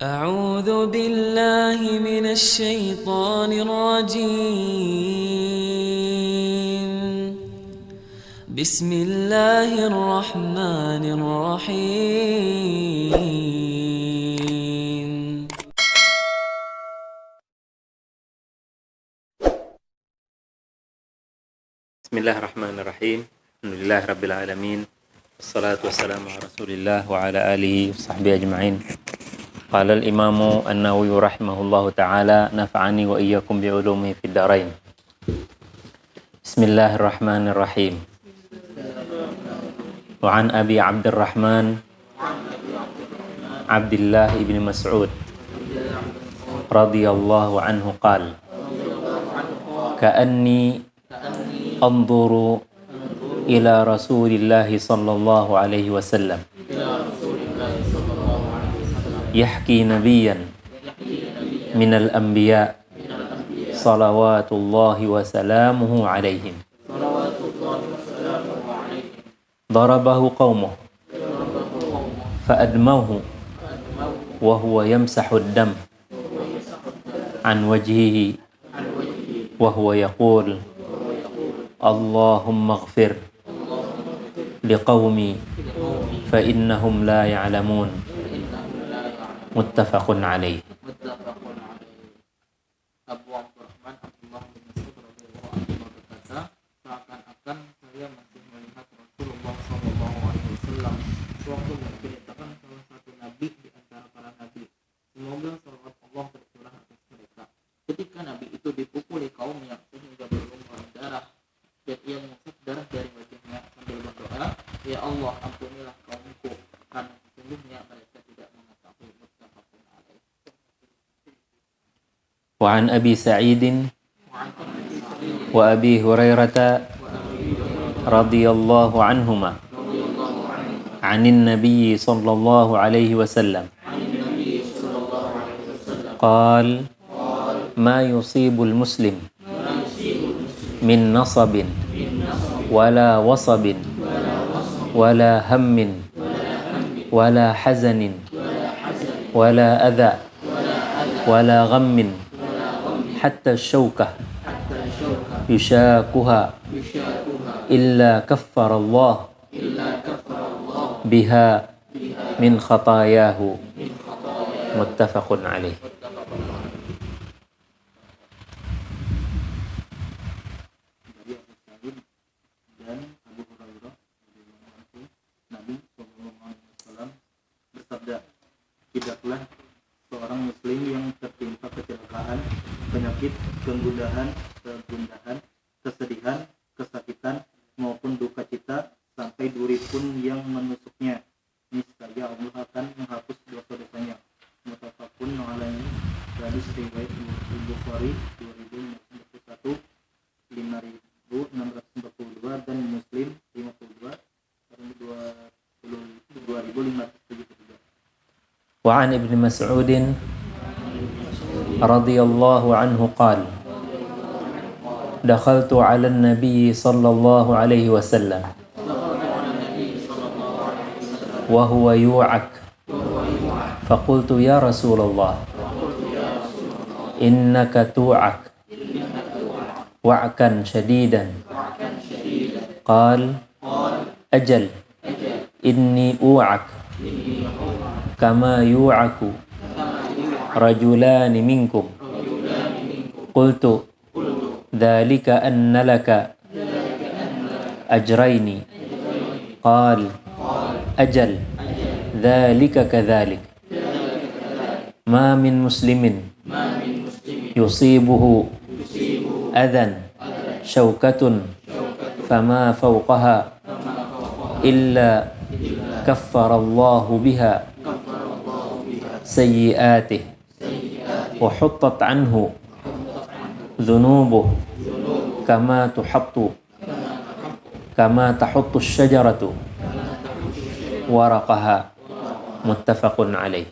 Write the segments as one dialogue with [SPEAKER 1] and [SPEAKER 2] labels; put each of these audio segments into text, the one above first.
[SPEAKER 1] أعوذ بالله من الشيطان الرجيم. بسم الله الرحمن الرحيم.
[SPEAKER 2] Bismillahirrahmanirrahim. Alhamdulillahirabbil alamin. Wassalatu wassalamu ala Rasulillah wa ala alihi washabbihi ajma'in. Qala al-Imamu An-Nawawi rahimahullahu taala nafa'ani wa iyyakum bi ulumihi fid dharain. Bismillahirrahmanirrahim. Wa an Abi Abdurrahman Abdullah ibn Mas'ud radhiyallahu anhu qala ka'anni anzuru ila Rasulillah sallallahu alaihi wasallam yahki nabiyyan minal anbiya salawatullahi wa salamuhu alaihim darabahu qaumuhu fa'admahu wa huwa yamsahu ad-dam an wajhihi wa huwa yaqul Allahumma ighfir liqaumi fa innahum la ya'lamun. Muttafaqun alaih.
[SPEAKER 3] Abu Abdurrahman Abdullah bin Mas'ud radhiyallahu anhu berkata, seakan-akan saya masih melihat Rasulullah sallallahu alaihi wasallam sewaktu menceritakan salah satu nabi di antara para nabi. Semoga salawat Allah tercurah atas mereka. Ketika nabi itu dipukuli kaum yang sehingga berlumuran darah dan ia mengusap darah dari wajahnya sambil berdoa, ya Allah ampunilah kaumku karena sesungguhnya mereka tidak mengetahui. Muttafaqun alaih.
[SPEAKER 2] Wa an Abi Sa'id wa Abi Hurairah radhiyallahu anhuma 'anin Nabiy sallallahu alaihi wasallam qala ma yusibul muslim min nasabin wala wasabin wala hammin wala hazanin wala adha wala ghammin hatta syawkah yushakuha illa kaffara Allah biha min khatayahu. Muttafaqun alaih.
[SPEAKER 3] Dari Abu Sa'id dan Abu Hurairah radhiyallahu anhu, Nabi sallallahu alaihi wasallam bersabda, tidaklah seorang muslim yang tertimpa kecelakaan, penyakit, kegundahan, kesedihan, kesakitan maupun duka cita sampai duri pun yang menusuknya, niscaya Allah akan menghapus dosa-dosanya. Muttafaqun alaihi. Hadis riwayat Bukhari 2051, 5642 dan Muslim 52 2573.
[SPEAKER 2] Wa an Ibn Mas'ud radhiyallahu anhu qala dakhaltu 'ala an-nabiy sallallahu alaihi wasallam wa huwa yu'ak faqultu ya Rasulullah innaka tu'ak wa'kan shadidan qala ajal inni u'ak kama yu'aku rajulani minkum qultu dhalika anna laka ajraini qala ajal dhalika kadhalik ma min muslimin yusibuhu adhan syawkatun fama fawqaha illa kaffara Allahu biha sayyi'atih wa huttat anhu dhunubuh kama tahuttu asy-syajaratu waraqaha. Muttafaqun alaih.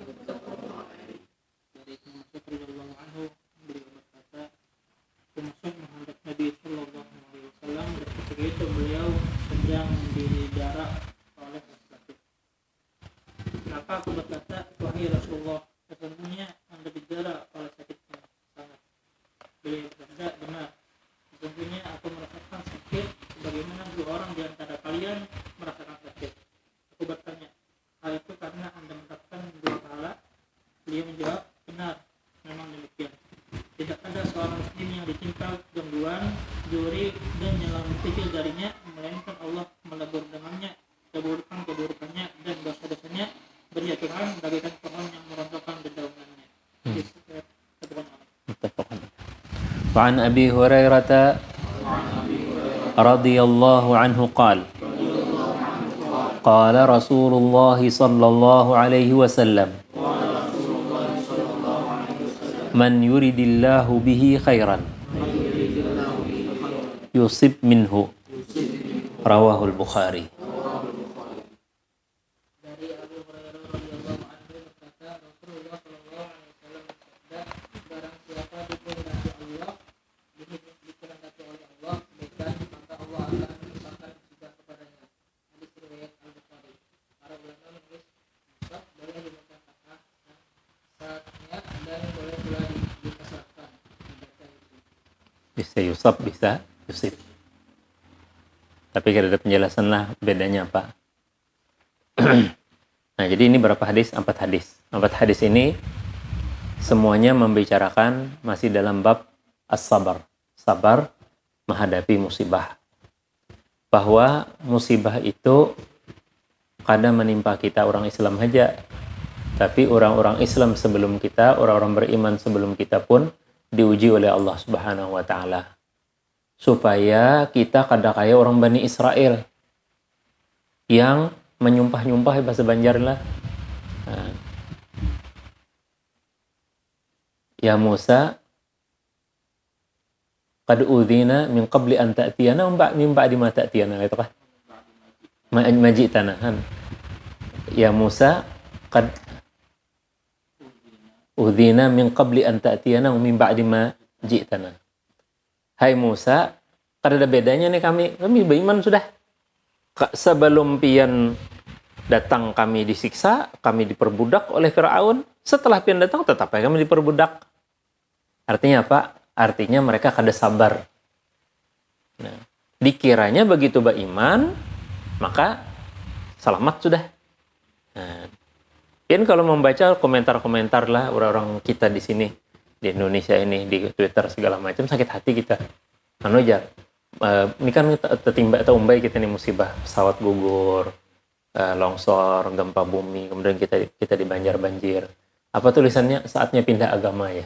[SPEAKER 3] Dari Ibnu Mas'ud radhiyallahu anhu, beliau berkata, Muhammad menghadap Nabi sallallahu alaihi wasallam dan ketika itu beliau sedang didara oleh sakit. Maka aku berkata, wahai Rasulullah, sesungguhnya Anda dijara oleh sakitnya sangat. Beliau bersabda, benar. Sesungguhnya aku merasakan sakit sebagaimana dua orang di antara kalian merasakan sakit. Aku bertanya, hal itu karena Anda mendapatkan dua pahala? Beliau menjawab, benar, memang demikian. Tidak ada seorang muslim yang ditimpa gangguan, juri, dan yang kecil darinya, melainkan Allah melebur dengannya keburukannya dan dosa-dosanya berjatuhan bagaikan pohon yang merontokkan dedaunan-nya.
[SPEAKER 2] وعن أبي هريرة رضي الله عنه قال قال رسول الله صلى الله عليه وسلم من يرد الله به خيرا يصب منه رواه البخاري.
[SPEAKER 3] Dari Abu Hurairah radhiyallahu anhu berkata, Rasulullah sallallahu alaihi wasallam bersabda, barang siapa dikehendaki Allah, dikehendaki oleh Allah kebaikan, maka Allah akan melimpahkan musibah kepadanya. Hadis riwayat Al-Bukhari. Para ulama menulis musab boleh dibaca fathah saatnya dan boleh pula dikasrahkan.
[SPEAKER 2] Bisa yusab, bisa yusib. Tapi kita ada penjelasan lah bedanya apa. Nah, jadi ini berapa hadis? 4 hadis. 4 hadis ini semuanya membicarakan masih dalam bab as-sabar. Sabar menghadapi musibah. Bahwa musibah itu kadang menimpa kita orang Islam saja. Tapi orang-orang Islam sebelum kita, orang-orang beriman sebelum kita pun diuji oleh Allah Subhanahu wa taala. Supaya kita kada kayak orang Bani Israel yang menyumpah-nyumpah bahasa Banjar lah. Nah. Ya Musa, qad udzina min qabli an ta'tiyana min ba'di ma ta'tiyana, itu kah? Majitana. Ya Musa, qad udzina min qabli an ta'tiyana min ba'di ma ji'tana. Hai Musa, kada ada bedanya nih kami beriman sudah. Sebelum pian datang kami disiksa, kami diperbudak oleh Firaun. Setelah pian datang tetap kami diperbudak. Artinya apa? Artinya mereka kada sabar. Nah, dikiranya begitu beriman, maka selamat sudah. Nah, pian kalau membaca komentar-komentar lah orang-orang kita di sini, di Indonesia ini, di Twitter segala macam, sakit hati kita. Ini kan tertimba atau umbai kita nih musibah, pesawat gugur, longsor, gempa bumi, kemudian kita di banjir. Apa tulisannya? Saatnya pindah agama ya.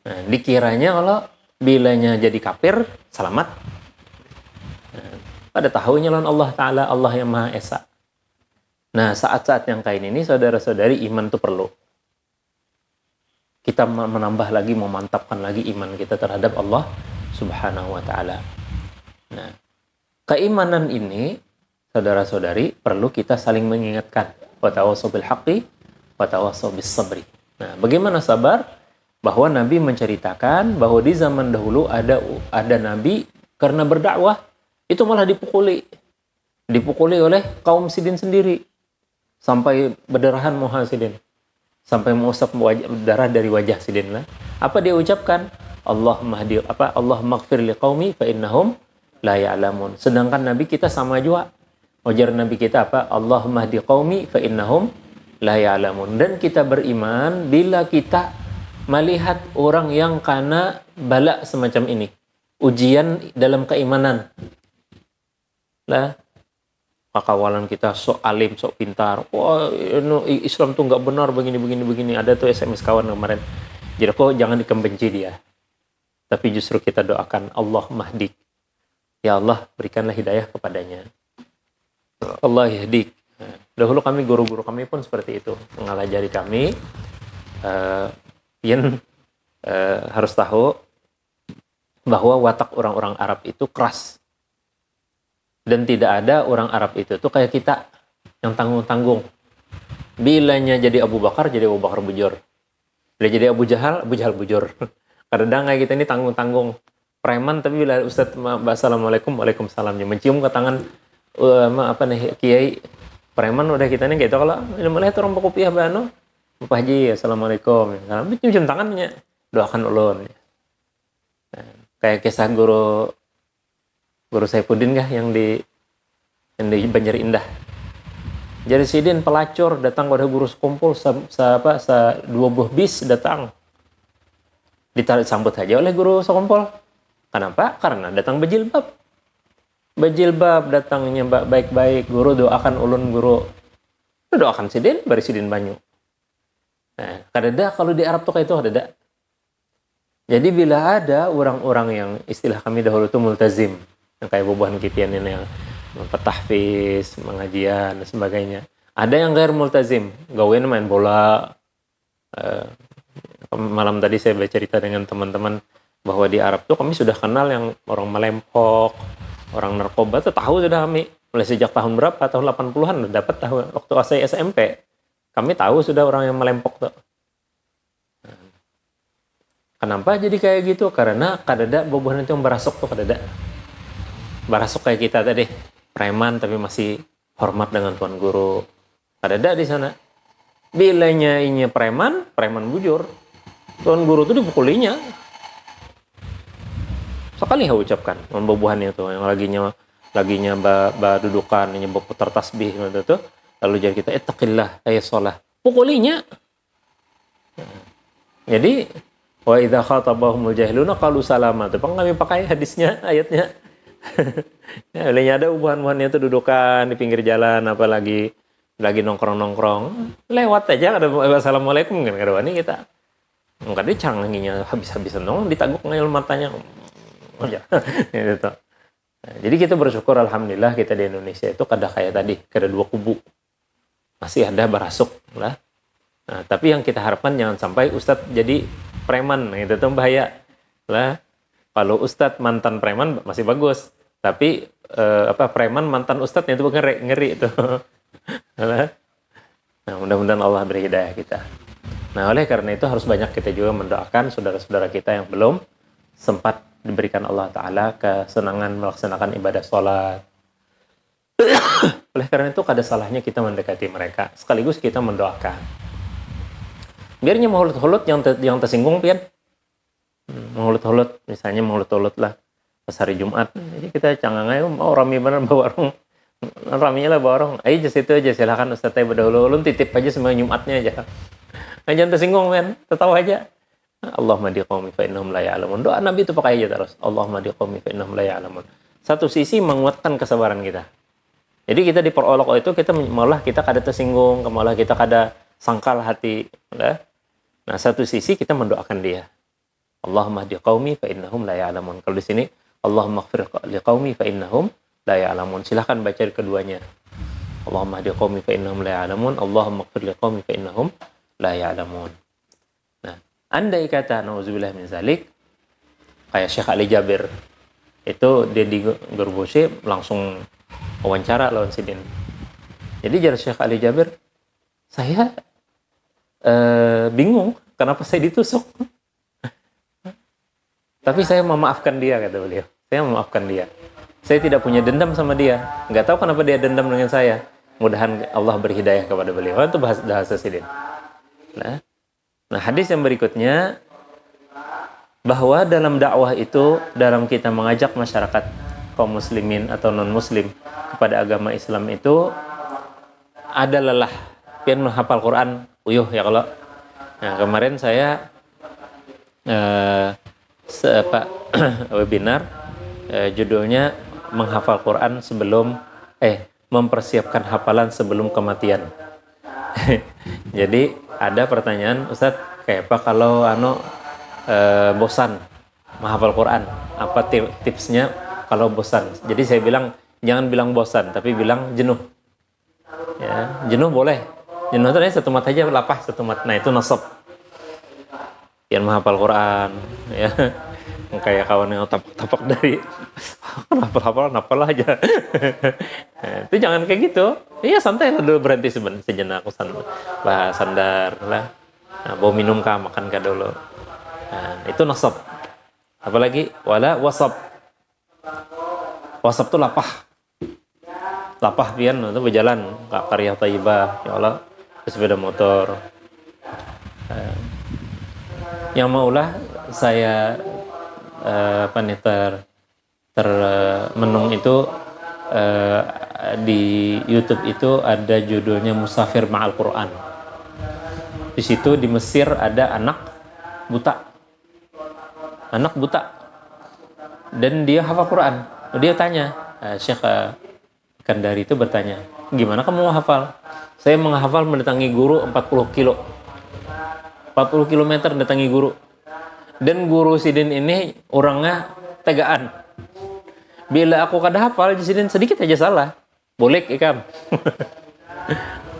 [SPEAKER 2] Nah, dikiranya kalau bilanya jadi kafir, selamat. Nah, pada tahunya lawan Allah Ta'ala, Allah yang Maha Esa. Nah, saat-saat yang kayak ini, saudara-saudari, iman itu perlu. Kita menambah lagi, memantapkan lagi iman kita terhadap Allah Subhanahu wa Ta'ala. Nah, keimanan ini, saudara-saudari, perlu kita saling mengingatkan. Wa tawassaw bil haqqi, wa tawassaw bis sabri. Nah, bagaimana sabar? Bahwa Nabi menceritakan bahwa di zaman dahulu ada Nabi karena berdakwah, itu malah dipukuli oleh kaum Sidin sendiri. Sampai berdarahan Sidin. Sampai mengusap darah dari wajah Sidin lah. Apa dia ucapkan? Allahumma ighfir liqaumi fa innahum la ya'lamun. Sedangkan Nabi kita sama juga. Ujar Nabi kita apa? Allahumma hdi qaumi fa innahum la ya'lamun. Dan kita beriman bila kita melihat orang yang kena bala semacam ini. Ujian dalam keimanan. Lah, kawalan kita sok alim, sok pintar. Wah, Islam tuh nggak benar begini. Ada tuh SMS kawan kemarin. Jadi kok jangan dikembenci dia. Tapi justru kita doakan Allah mahdik. Ya Allah, berikanlah hidayah kepadanya. Allah yahdik. Nah, dahulu guru-guru kami pun seperti itu. Mengajari kami. Harus tahu bahwa watak orang-orang Arab itu keras. Dan tidak ada orang Arab itu tuh kayak kita yang tanggung-tanggung. Bilanya jadi Abu Bakar bujur. Bila jadi Abu Jahal bujur. Kadang kayak kita ini tanggung-tanggung. Preman tapi bila Ustaz Assalamualaikum, Waalaikumsalamnya mencium ke tangan kiai preman udah kita nih gitu. Kalau melihat orang berkopiah bano Pak Haji, assalamualaikum. Salam, cium tangannya, doakan ulun. Nah, kayak kisah guru Saifuddin kah yang di Banjar Indah. Jadi sidin pelacur datang pada guru sekumpul, dua buah bis datang. Ditarik sambut aja oleh guru sekumpul. Kenapa? Karena datang berjilbab. Berjilbab datangnya baik-baik, guru doakan ulun guru. Doakan sidin, bari sidin banyu. Nah, kadada kalau di Arab tuh kayak itu kadada. Jadi bila ada orang-orang yang istilah kami dahulu itu multazim, yang kayak bubuhan kipian ini yang petahfiz, mengajian dan sebagainya. Ada yang gair multazim, gawain main bola. Malam tadi saya bercerita dengan teman-teman bahwa di Arab tuh kami sudah kenal yang orang melempok, orang narkoba tuh tahu sudah kami. Mulai sejak tahun berapa? Tahun 80-an udah dapat tahu. Waktu saya SMP. Kami tahu sudah orang yang melempok tuh. Kenapa jadi kayak gitu? Karena kadada bobohan itu yang barasuk tuh kadada. Barasuk kayak kita tadi, preman tapi masih hormat dengan tuan guru. Kadada di sana. Bilanya ini preman bujur. Tuan guru tuh dipukulinya. Sekali saya ucapkan bobohan itu yang laginya dudukan, ini berputar tasbih gitu tuh. Lalu jadi kita ittaqillah ayat sholah. Pukulinya. Jadi wa idza khatabahumul jahiluna qalu salama. Itu kami pakai hadisnya, ayatnya. Olehnya ada ubuhan-ubuhannya itu dudukan di pinggir jalan, apalagi lagi nongkrong-nongkrong. Lewat aja ada assalamualaikum kan kada wani kita. Enggak dia canglanginya habis-habisan dong ditaguk ngayal matanya. Gitu. Jadi kita bersyukur alhamdulillah kita di Indonesia itu kada kayak tadi, kada dua kubu. Masih ada barasuk lah. Nah, tapi yang kita harapkan jangan sampai ustadz jadi preman, itu tuh bahaya lah. Kalau ustadz mantan preman masih bagus, tapi preman mantan ustadz itu bukan ngeri itu. Nah, mudah-mudahan Allah beri hidayah kita. Nah, oleh karena itu harus banyak kita juga mendoakan saudara-saudara kita yang belum sempat diberikan Allah Ta'ala kesenangan melaksanakan ibadah sholat. Oleh karena itu kada salahnya kita mendekati mereka sekaligus kita mendoakan. Biarnya menghulut-hulut yang tersinggung pian. Menghulut-hulut, misalnya menghulut-hulut lah pas hari Jumat. Jadi kita cangangai rami bener bawa warung. Raminya lah bawa warung. Ayo situ aja silakan Ustaz berdahulu. Ulun titip aja semua Jumatnya aja. Jangan tersinggung pian, tertawa aja. Allahumma di qaumi fa innahum la ya'lamun. Doa Nabi itu pakai aja terus. Allahumma di qaumi fa innahum la ya'lamun. Satu sisi menguatkan kesabaran kita. Jadi kita diperolok itu kita malah kita kada tersinggung, malah kita kada sangkal hati. Nah, satu sisi kita mendoakan dia. Allahumma hdi qaumi fa innahum la ya'lamun. Kalau di sini Allahumma ighfir liqaumi fa innahum la ya'lamun. Silakan baca keduanya. Allahumma hdi qaumi fa innahum la ya'lamun. Allahumma ighfir liqaumi fa innahum la ya'lamun. Nah, andai kata nauzubillah min zalik kayak Syekh Ali Jabir itu dia di Gerbose langsung wawancara lawan sidin. Jadi jar Syekh Ali Jabir, saya bingung kenapa saya ditusuk. Tapi saya memaafkan dia, kata beliau. Saya memaafkan dia. Saya tidak punya dendam sama dia. Nggak tahu kenapa dia dendam dengan saya. Mudahan Allah berhidayah kepada beliau. Itu bahasa sidin. Nah, hadis yang berikutnya bahwa dalam dakwah itu, dalam kita mengajak masyarakat kaum muslimin atau non-muslim kepada agama Islam itu ada lelah. Pian menghafal Quran, uyuh ya kalau. Nah, kemarin saya webinar judulnya menghafal Quran sebelum mempersiapkan hafalan sebelum kematian. Jadi ada pertanyaan, Ustadz, kayak apa kalau bosan menghafal Quran? Apa tipsnya kalau bosan? Jadi saya bilang jangan bilang bosan, tapi bilang jenuh. Ya, jenuh boleh. Jenuh itu satu mat aja lapah satu mat. Nah itu nasab. Yang menghafal Quran, ya. Kayak kawan yang tapak-tapak dari hafal aja. Itu jangan kayak gitu. Iya santai lah dulu, berhenti sejenak sandar lah. Nah, bawa minum kah, makan kah dulu. Nah, itu nasab. Apalagi wala wasab. Wasab tuh lapah. Lapah pian itu berjalan ke karya thayyibah, ya Allah, sepeda motor. Yang maulah saya termenung itu di YouTube itu ada judulnya Musafir Ma'al Quran. Di situ di Mesir ada anak buta, dan dia hafal Quran. Dia tanya, Syekh Kandari itu bertanya, gimana kamu hafal? Saya menghafal mendatangi guru 40 kilometer mendatangi guru. Dan guru Sidin ini orangnya tegaan. Bila aku kada hafal, Sidin sedikit aja salah, boleh ikam.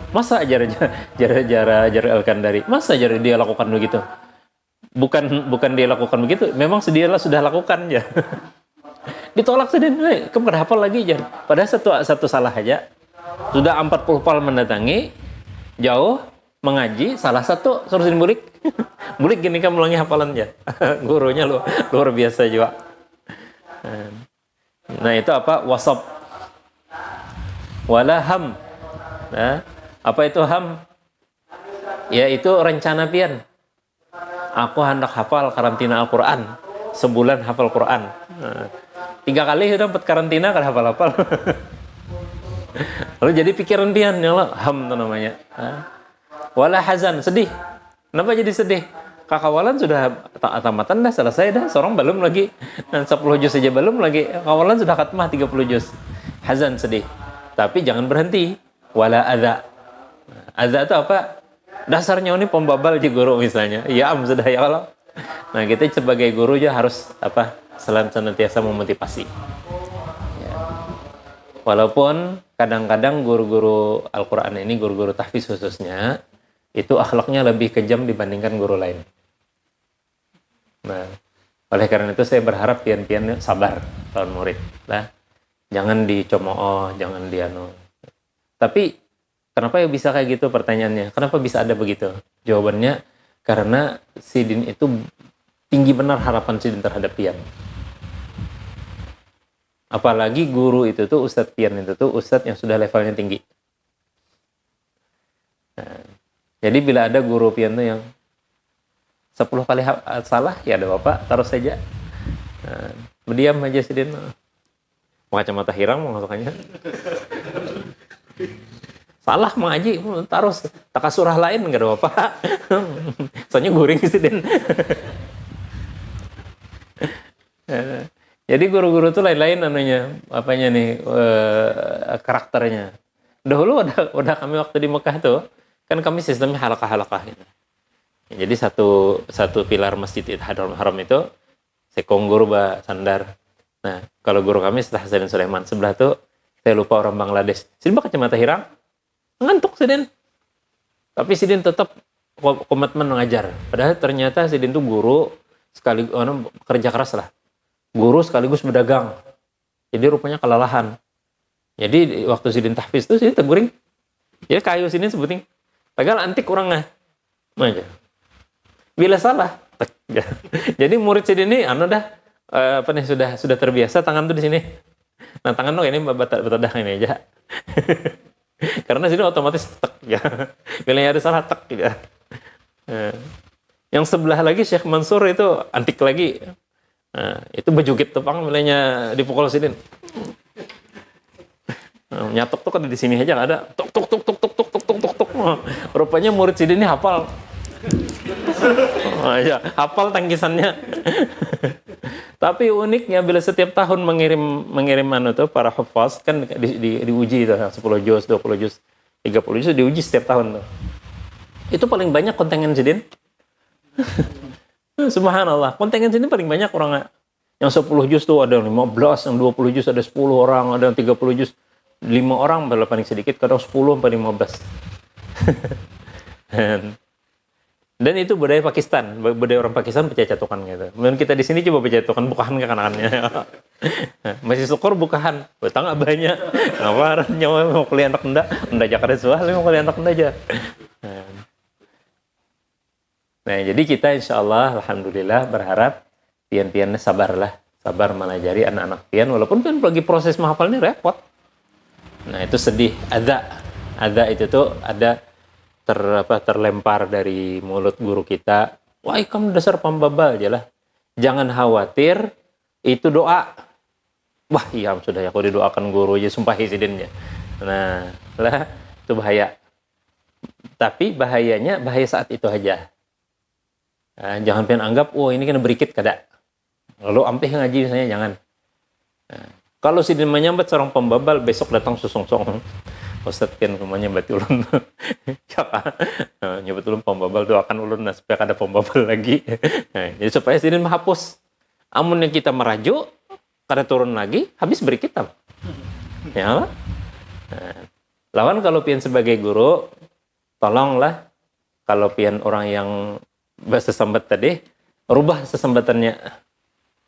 [SPEAKER 2] Masa ajar Al-Kandari? Masa ajar dia lakukan begitu? Bukan dia lakukan begitu, memang dia sudah lakukan ya. Ditolak Sidin, kamu kada hafal lagi ajar. Padahal satu salah aja. Sudah 40 pal mendatangi, jauh, mengaji, salah satu suruh Sidin bulik. Bulik gini kamu ulangi hafalannya. Gurunya luar biasa juga. Nah itu apa? Wasab. Wala ham. Nah, apa itu ham? Yaitu rencana pian. Aku hendak hafal karantina Al-Quran. Sebulan hafal Quran. 3 kali sudah dapat karantina kan hafal-hafal. Lalu jadi pikiran pian, ya Allah, ham itu namanya. Wala hazan, sedih. Kenapa jadi sedih? Kakawalan sudah tamatan dah, selesai dah, seorang belum lagi. Dan 10 juz saja belum lagi. Kakawalan sudah khatmah 30 juz. Hazan, sedih. Tapi jangan berhenti. Wala adza. Adza itu apa? Dasarnya ini pembabal di guru misalnya. Ya sudah ya Allah. Nah, kita sebagai guru juga harus senantiasa memotivasi. Ya. Walaupun kadang-kadang guru-guru Al-Qur'an ini, guru-guru tahfiz khususnya, itu akhlaknya lebih kejam dibandingkan guru lain. Nah, oleh karena itu saya berharap pian-pian sabar calon murid. Nah, jangan dicomooh, jangan dianu. Tapi kenapa ya bisa kayak gitu pertanyaannya? Kenapa bisa ada begitu? Jawabannya karena Sidin itu tinggi benar harapan Sidin terhadap pian. Apalagi guru itu tuh, Ustadz pian itu tuh Ustadz yang sudah levelnya tinggi. Nah, jadi bila ada guru pian tuh yang 10 kali salah, ya ada bapak, taruh saja. Nah, berdiam aja Sidin. Mau kacamata hirang mau masukannya. Salah mengaji, taruh taka surah lain enggak ada apa-apa. Soalnya guring Sidin. Jadi guru-guru itu lain-lain anunya, apanya nih, karakternya. Dahulu udah kami waktu di Mekah tuh, kan kami sistemnya halakah-halakah gitu. Jadi satu pilar Masjid Haram itu sekong guru sandar. Nah, kalau guru kami setelah Sidin Sulaiman, sebelah tuh saya lupa orang Bangladesh. Sidin kacamata hirang. Ngantuk Sidin. Tapi Sidin tetap komitmen mengajar. Padahal ternyata Sidin tuh guru sekaligus kerja keras lah. Guru sekaligus berdagang. Jadi rupanya kelelahan. Jadi waktu Sidin tahfiz tuh Sidin teguring. Jadi kayu Sidin sebuting. Tegal antik orangnya. Aja. Bila salah. Jadi murid Sidin ini sudah terbiasa tangan tuh di sini. Nah, tangan lo ini batadah ini aja. Karena sini otomatis tek ya. Bila ada salah tek ya. Yang sebelah lagi Syekh Mansur itu antik lagi. Itu bejugit tepang bilanya dipukul Sidin. Nyatok tuh kan di sini aja ada tok tok tok tok tok tok tok tok tok. Rupanya murid Sidin ini hafal. Ya, hafal tangkisannya. Tapi uniknya bila setiap tahun mengirim para hufaz kan diuji tuh 10 juz, 20 juz, 30 juz diuji setiap tahun tuh. Itu paling banyak kontengan Sidin. Subhanallah, kontengan Sidin paling banyak orang yang 10 juz tuh ada 15, yang 20 juz ada 10 orang, ada yang 30 juz 5 orang, paling sedikit kadang 10 sampai 15. Dan itu budaya Pakistan, budaya orang Pakistan pecah-catukan gitu. Kemudian kita di sini coba pecah-catukan bukahan ke kanan-kanannya. Masih syukur bukahan, betang nggak banyak. Ngawaran nyawa mau kuliah anak enda Jakarta suah, mau kuliah anak enda aja. Nah, jadi kita insya Allah, alhamdulillah berharap pian-piannya sabar melajari anak-anak pian, walaupun kan lagi proses menghafalnya repot. Nah, itu sedih. Ada itu tuh ada terlempar dari mulut guru kita, wah kamu dasar pembabal aja lah. Jangan khawatir, itu doa. Wah iya sudah ya, aku didoakan guru aja sumpah isidinnya. Nah lah itu bahaya. Tapi bahaya saat itu aja. Nah, jangan pengen anggap, oh ini kan berikit kada. Lalu ampih ngaji misalnya, jangan. Nah, kalau sidin menyambat seorang pembabal, besok datang susung-sung. Ustaz kan rumahnya bati ulun. Nyebat ulun pembabal, doakan ulun nah, supaya ada pembabal lagi. Nah, jadi supaya sidin menghapus. Amun yang kita merajuk, kada turun lagi, habis beri kitab. Ya. Nah, lawan kalau pian sebagai guru, tolonglah kalau pian orang yang bersesambat tadi, rubah sesambatannya.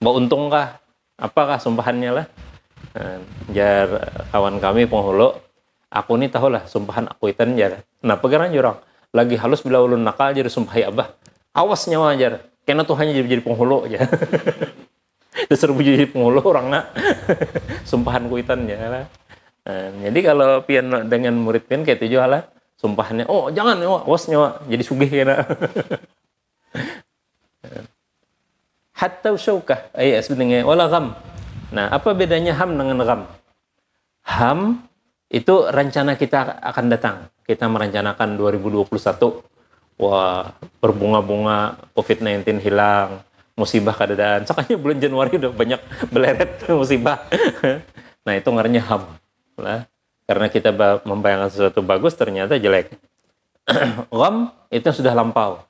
[SPEAKER 2] Mau untungkah? Apakah sumpahannya lah? Nah, jar kawan kami penghulu, aku ni tahulah sumpahan aku itan jar. Nah, pegaran jurang. Lagi halus bila ulun nakal jar sumpahi abah. Awas nyawa jar. Kena Tuhannya jadi penghulu aja. Disuruh jadi penghulu orang nak. Sumpahan kuitan ya lah. Nah, jadi kalau pian dengan murid pian kayak tujuh lah. Sumpahannya, oh jangan nyawa, awas nyawa. Jadi sugih kena. Hatta syaukah. Sebenarnya wala gham. Nah, apa bedanya ham dengan gham? Ham itu rencana kita akan datang. Kita merencanakan 2021. Wah, berbunga-bunga, COVID-19 hilang, musibah keadaan. Sakanya bulan Januari udah banyak beleret musibah. Nah, itu ngarannya ham. Nah, karena kita membayangkan sesuatu bagus, ternyata jelek. Gham itu sudah lampau.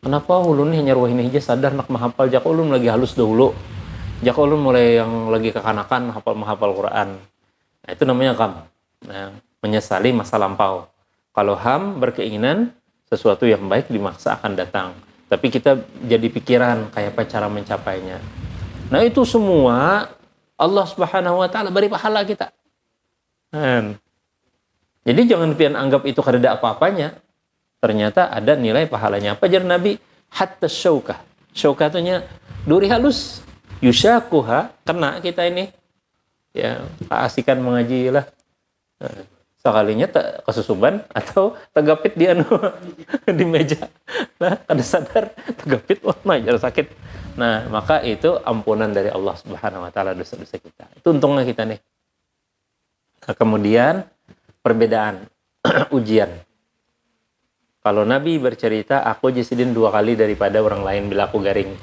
[SPEAKER 2] Kenapa ulun nih nyaruh ini aja sadar nak menghafal, jak ulun lagi halus dahulu. Jak ulun mulai yang lagi kekanakan menghafal Quran. Nah, itu namanya gham. Nah, menyesali masa lampau. Kalau ham berkeinginan sesuatu yang baik di masa akan datang. Tapi kita jadi pikiran kayak apa cara mencapainya. Nah, itu semua Allah Subhanahu wa taala beri pahala kita. Jadi jangan pian anggap itu kada ada apa-apanya. Ternyata ada nilai pahalanya. Apa jar Nabi? Hatta syaukah. Syaukah itu duri halus. Yushakuha, kena kita ini. Ya, keasikan mengaji lah. Sekalinya tak kesusuban atau tegapit dia di meja. Nah, kada sadar tegapit, wah majar sakit. Nah, maka itu ampunan dari Allah Subhanahu wa taala dosa-dosa kita. Itu untungnya kita nih. Nah, kemudian perbedaan ujian. Kalau Nabi bercerita, aku jisidin 2 kali daripada orang lain bila aku garing.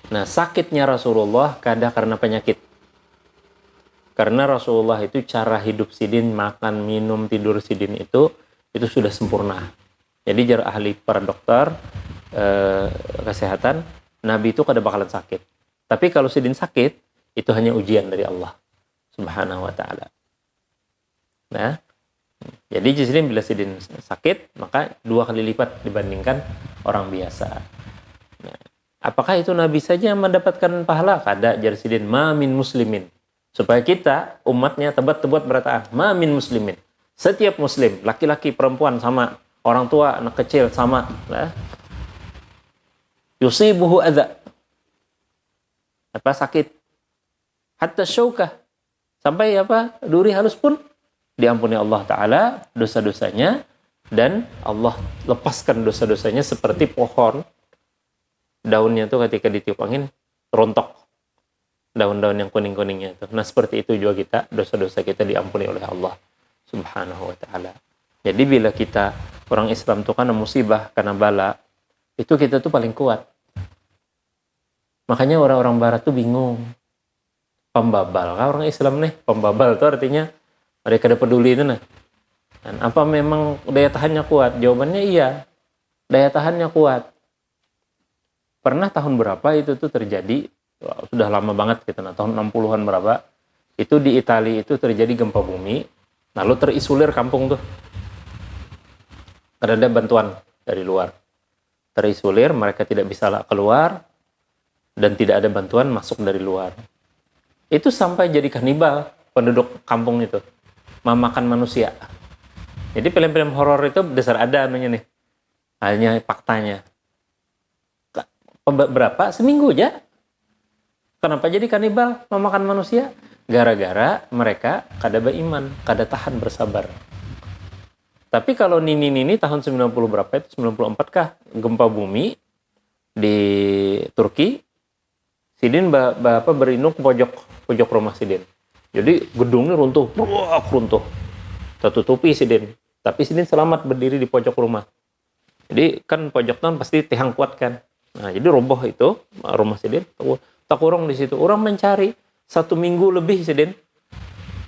[SPEAKER 2] Nah, sakitnya Rasulullah kada karena penyakit. Karena Rasulullah itu cara hidup sidin, makan, minum, tidur sidin itu sudah sempurna. Jadi jar ahli para dokter kesehatan, Nabi itu kada bakalan sakit. Tapi kalau sidin sakit, itu hanya ujian dari Allah Subhanahu wa taala. Nah, jadi jisidin bila sidin sakit, maka 2 kali lipat dibandingkan orang biasa. Nah, apakah itu Nabi saja yang mendapatkan pahala? Kada, jar sidin ma min muslimin. Supaya kita umatnya tebat-tebat berataan, ma min muslimin. Setiap muslim, laki-laki, perempuan sama, orang tua, anak kecil sama, lah. Yusibuhu adza. Apa sakit? Hatta syaukah. Sampai apa? Duri halus pun diampuni Allah Ta'ala dosa-dosanya, dan Allah lepaskan dosa-dosanya seperti pohon. Daunnya tuh ketika ditiup angin, rontok. Daun-daun yang kuning-kuningnya itu. Nah, seperti itu juga kita, dosa-dosa kita diampuni oleh Allah Subhanahu wa Ta'ala. Jadi bila kita, orang Islam tuh karena musibah, karena bala, itu kita tuh paling kuat. Makanya orang-orang Barat tuh bingung. Pembabal, kan orang Islam nih, pembabal itu artinya mereka kada peduli itu nah. Dan apa memang daya tahannya kuat? Jawabannya iya. Daya tahannya kuat. Pernah tahun berapa itu tuh terjadi? Wah, sudah lama banget kita, nah, tahun 60-an berapa? Itu di Italia itu terjadi gempa bumi, lalu terisolir kampung tuh. Kada ada bantuan dari luar. Terisolir, mereka tidak bisa keluar, dan tidak ada bantuan masuk dari luar. Itu sampai jadi kanibal penduduk kampung itu. Memakan manusia. Jadi film-film horor itu dasar ada anunya nih. Hanya faktanya. Berapa? Seminggu aja. Kenapa jadi kanibal memakan manusia? Gara-gara mereka kada beriman, kada tahan bersabar. Tapi kalau Nini tahun 90 berapa itu, 94 kah, gempa bumi di Turki, Sidin berlindung ke pojok rumah Sidin. Jadi gedungnya runtuh, runtuh. Tertutupi Sidin. Tapi Sidin selamat berdiri di pojok rumah. Jadi kan pojok tan pasti tiang kuat kan. Nah, jadi roboh itu rumah Sidin, tak kurang di situ. Orang mencari 1 minggu lebih Sidin.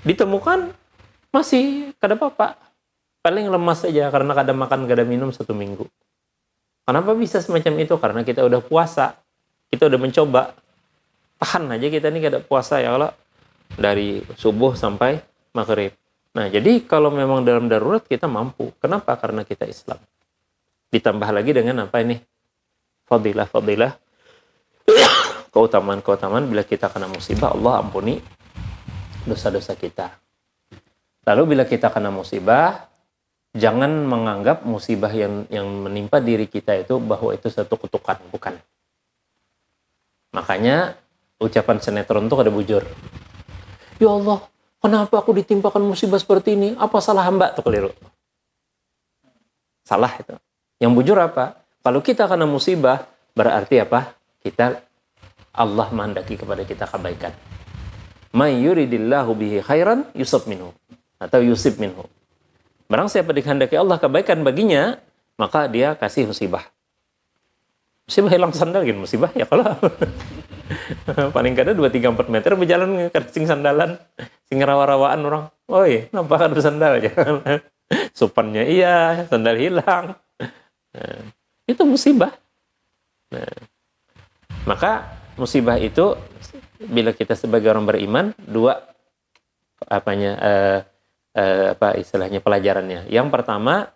[SPEAKER 2] Ditemukan masih kada apa-apa. Paling lemas saja karena kada makan, kada minum 1 minggu. Kenapa bisa semacam itu? Karena kita udah puasa. Kita udah mencoba. Tahan aja kita nih kada puasa ya Allah. Dari subuh sampai maghrib. Nah, jadi kalau memang dalam darurat kita mampu. Kenapa? Karena kita Islam. Ditambah lagi dengan apa ini? Fadilah. Keutamaan bila kita kena musibah, Allah ampuni dosa-dosa kita. Lalu bila kita kena musibah, jangan menganggap musibah yang menimpa diri kita itu bahwa itu satu kutukan. Bukan. Makanya ucapan sinetron itu kada bujur. Ya Allah, kenapa aku ditimpakan musibah seperti ini? Apa salah hamba? Itu keliru. Salah itu. Yang bujur apa? Kalau kita kena musibah, berarti apa? Allah menghendaki kepada kita kebaikan. May yuridillahu bihi khairan yusib minhu. Atau yusib minhu. Barang siapa dikehendaki Allah kebaikan baginya, maka dia kasih musibah. Musibah hilang sandal gitu, musibah ya kalau paling kada 2, 3, 4 meter berjalan sing sandalan, sing rawa-rawaan orang. Oi, kenapa kada bersandal aja? Sopannya iya, sandal hilang. Nah, itu musibah. Nah, maka musibah itu bila kita sebagai orang beriman, 2 istilahnya pelajarannya. Yang pertama,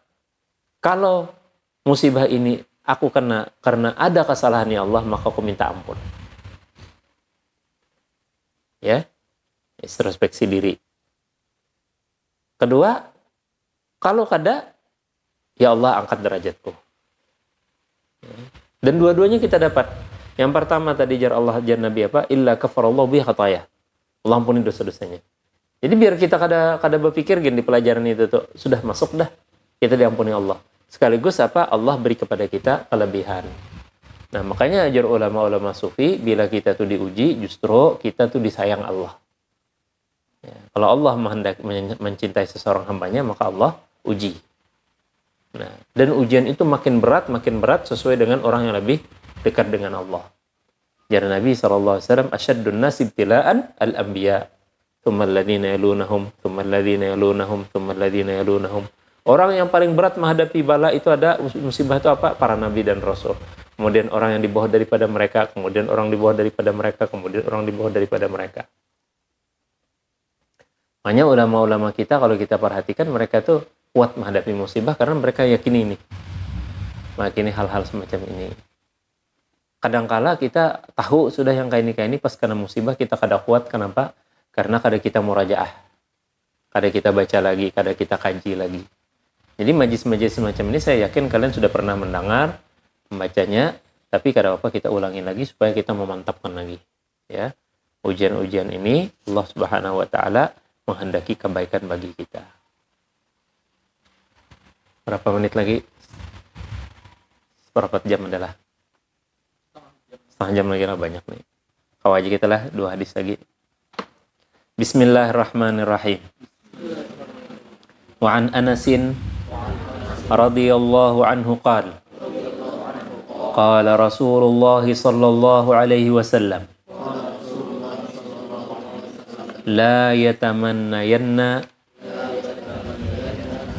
[SPEAKER 2] kalau musibah ini aku kena karena ada kesalahan ya Allah, maka aku minta ampun. Ya, introspeksi diri. Kedua, kalau kada, ya Allah angkat derajatku. Dan dua-duanya kita dapat. Yang pertama tadi jar Allah jar Nabi apa? Illa kafarallahu bihi khataya. Allah ampuni dosa-dosanya. Jadi biar kita kada berpikir gini di pelajaran itu tuh sudah masuk dah. Kita diampuni Allah. Sekaligus apa? Allah beri kepada kita kelebihan. Nah, makanya ajar ulama-ulama sufi bila kita tuh diuji, justru kita tuh disayang Allah. Ya, kalau Allah mencintai seseorang hambanya, maka Allah uji. Nah, dan ujian itu makin berat sesuai dengan orang yang lebih dekat dengan Allah. Jadi Nabi SAW, asyaddun nasi ibtila'an al-anbiya, thumma alladhina yalunahum, thumma alladhina yalunahum, thumma alladhina yalunahum. Orang yang paling berat menghadapi bala itu ada musibah itu apa? Para nabi dan rasul. Kemudian orang yang di bawah daripada mereka, kemudian orang di bawah daripada mereka, kemudian orang di bawah daripada mereka. Makanya ulama-ulama kita kalau kita perhatikan mereka tuh kuat menghadapi musibah karena mereka yakini hal-hal semacam ini. Kadangkala kita tahu sudah yang kayak ini pas kena musibah kita kada kuat. Kenapa? Karena kada kita murajaah, kada kita baca lagi, kada kita kaji lagi. Jadi majlis-majlis semacam ini saya yakin kalian sudah pernah mendengar, membacanya, tapi kada apa kita ulangi lagi supaya kita memantapkan lagi. Ya, ujian-ujian ini Allah Subhanahu Wa Taala menghendaki kebaikan bagi kita. Berapa menit lagi? Berapa jam adalah? Setengah jam lagi lah, banyak nih. Kau aja kita lah 2 hadis lagi. Bismillahirrahmanirrahim. Wa an Anasin radhiyallahu anhu qala qala Rasulullah sallallahu alaihi wasallam la yatamannayanna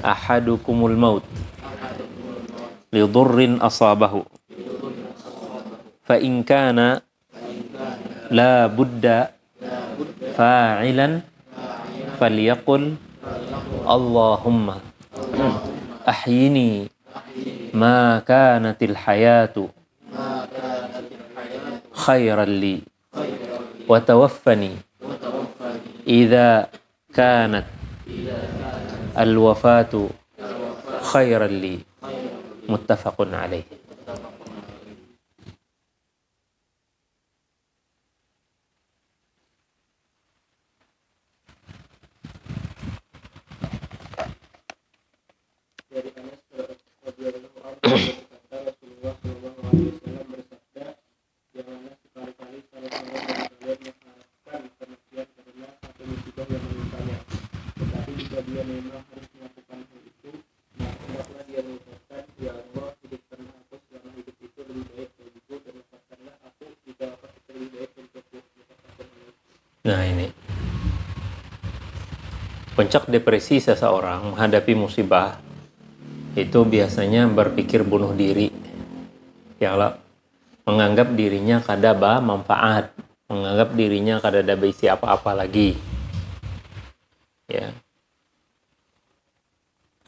[SPEAKER 2] ahadukumul maut li dhurrin asabahu fa in kana la budda fa'ilan falyaqul Allahumma ahyini ma kanatil hayatu khairan li wa tawaffani idza kanat al-wafatu khairan li. Muttafaqun alaih.
[SPEAKER 3] Alaihi Wasallam bersabda, janganlah sekali-kali salah seorang dari kalian mengharapkan kematian karena satu musibah yang menimpanya. Tetapi jika dia memang harus melakukan hal itu, maka hendaklah dia mengucapkan, ya Allah, hidupkanlah aku selama hidup itu lebih baik bagiku, dan lepaskanlah aku jika wafat itu lebih baik untukku.
[SPEAKER 2] Nah ini puncak depresi seseorang menghadapi musibah itu biasanya berpikir bunuh diri, ya Allah, menganggap dirinya kada manfaat, menganggap dirinya kada ada bisi apa-apa lagi, ya.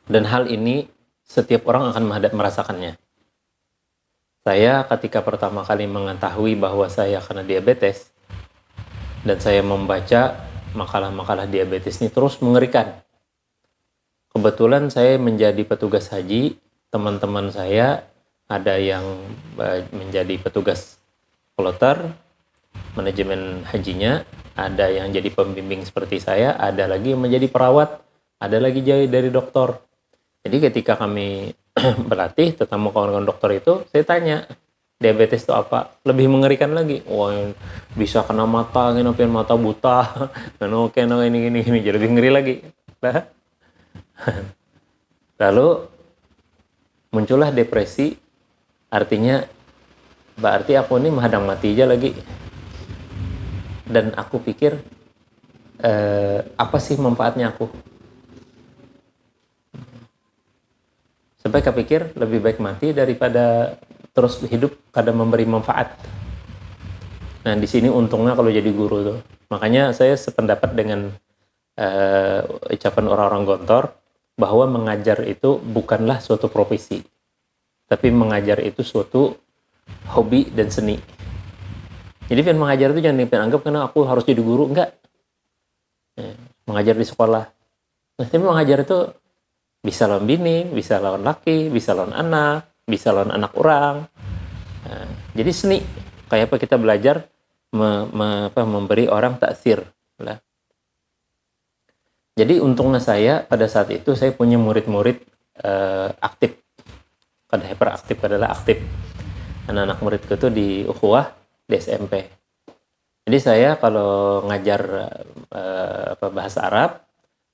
[SPEAKER 2] Dan hal ini setiap orang akan merasakannya. Saya ketika pertama kali mengetahui bahwa saya kena diabetes dan saya membaca makalah-makalah diabetes ini terus mengerikan. Kebetulan saya menjadi petugas haji, teman-teman saya ada yang menjadi petugas kloter, manajemen hajinya, ada yang jadi pembimbing seperti saya, ada lagi yang menjadi perawat, ada lagi jadi dari dokter. Jadi ketika kami berlatih, ketemu kawan-kawan dokter itu, saya tanya, diabetes itu apa? Lebih mengerikan lagi. Wah, bisa kena mata, kena mata buta, kena ini, jadi lebih ngeri lagi. Lalu muncullah depresi, artinya berarti aku ini menghadang mati aja lagi. Dan aku pikir, apa sih manfaatnya aku? Sampai kepikir lebih baik mati daripada terus hidup kada memberi manfaat. Nah di sini untungnya kalau jadi guru tuh. Makanya saya sependapat dengan ucapan orang-orang Gontor bahwa mengajar itu bukanlah suatu profesi, tapi mengajar itu suatu hobi dan seni. Jadi pengen mengajar itu jangan dianggap karena aku harus jadi guru, enggak. Mengajar di sekolah. Nah, tapi mengajar itu bisa lawan bini, bisa lawan laki, bisa lawan anak, bisa lawan anak orang. Nah, jadi seni. Kayak apa kita belajar memberi orang taksir. Lah. Jadi untungnya saya pada saat itu saya punya murid-murid aktif. Kada hyperaktif adalah aktif. Anak-anak muridku itu di ukhuwah, di SMP. Jadi saya kalau ngajar bahasa Arab,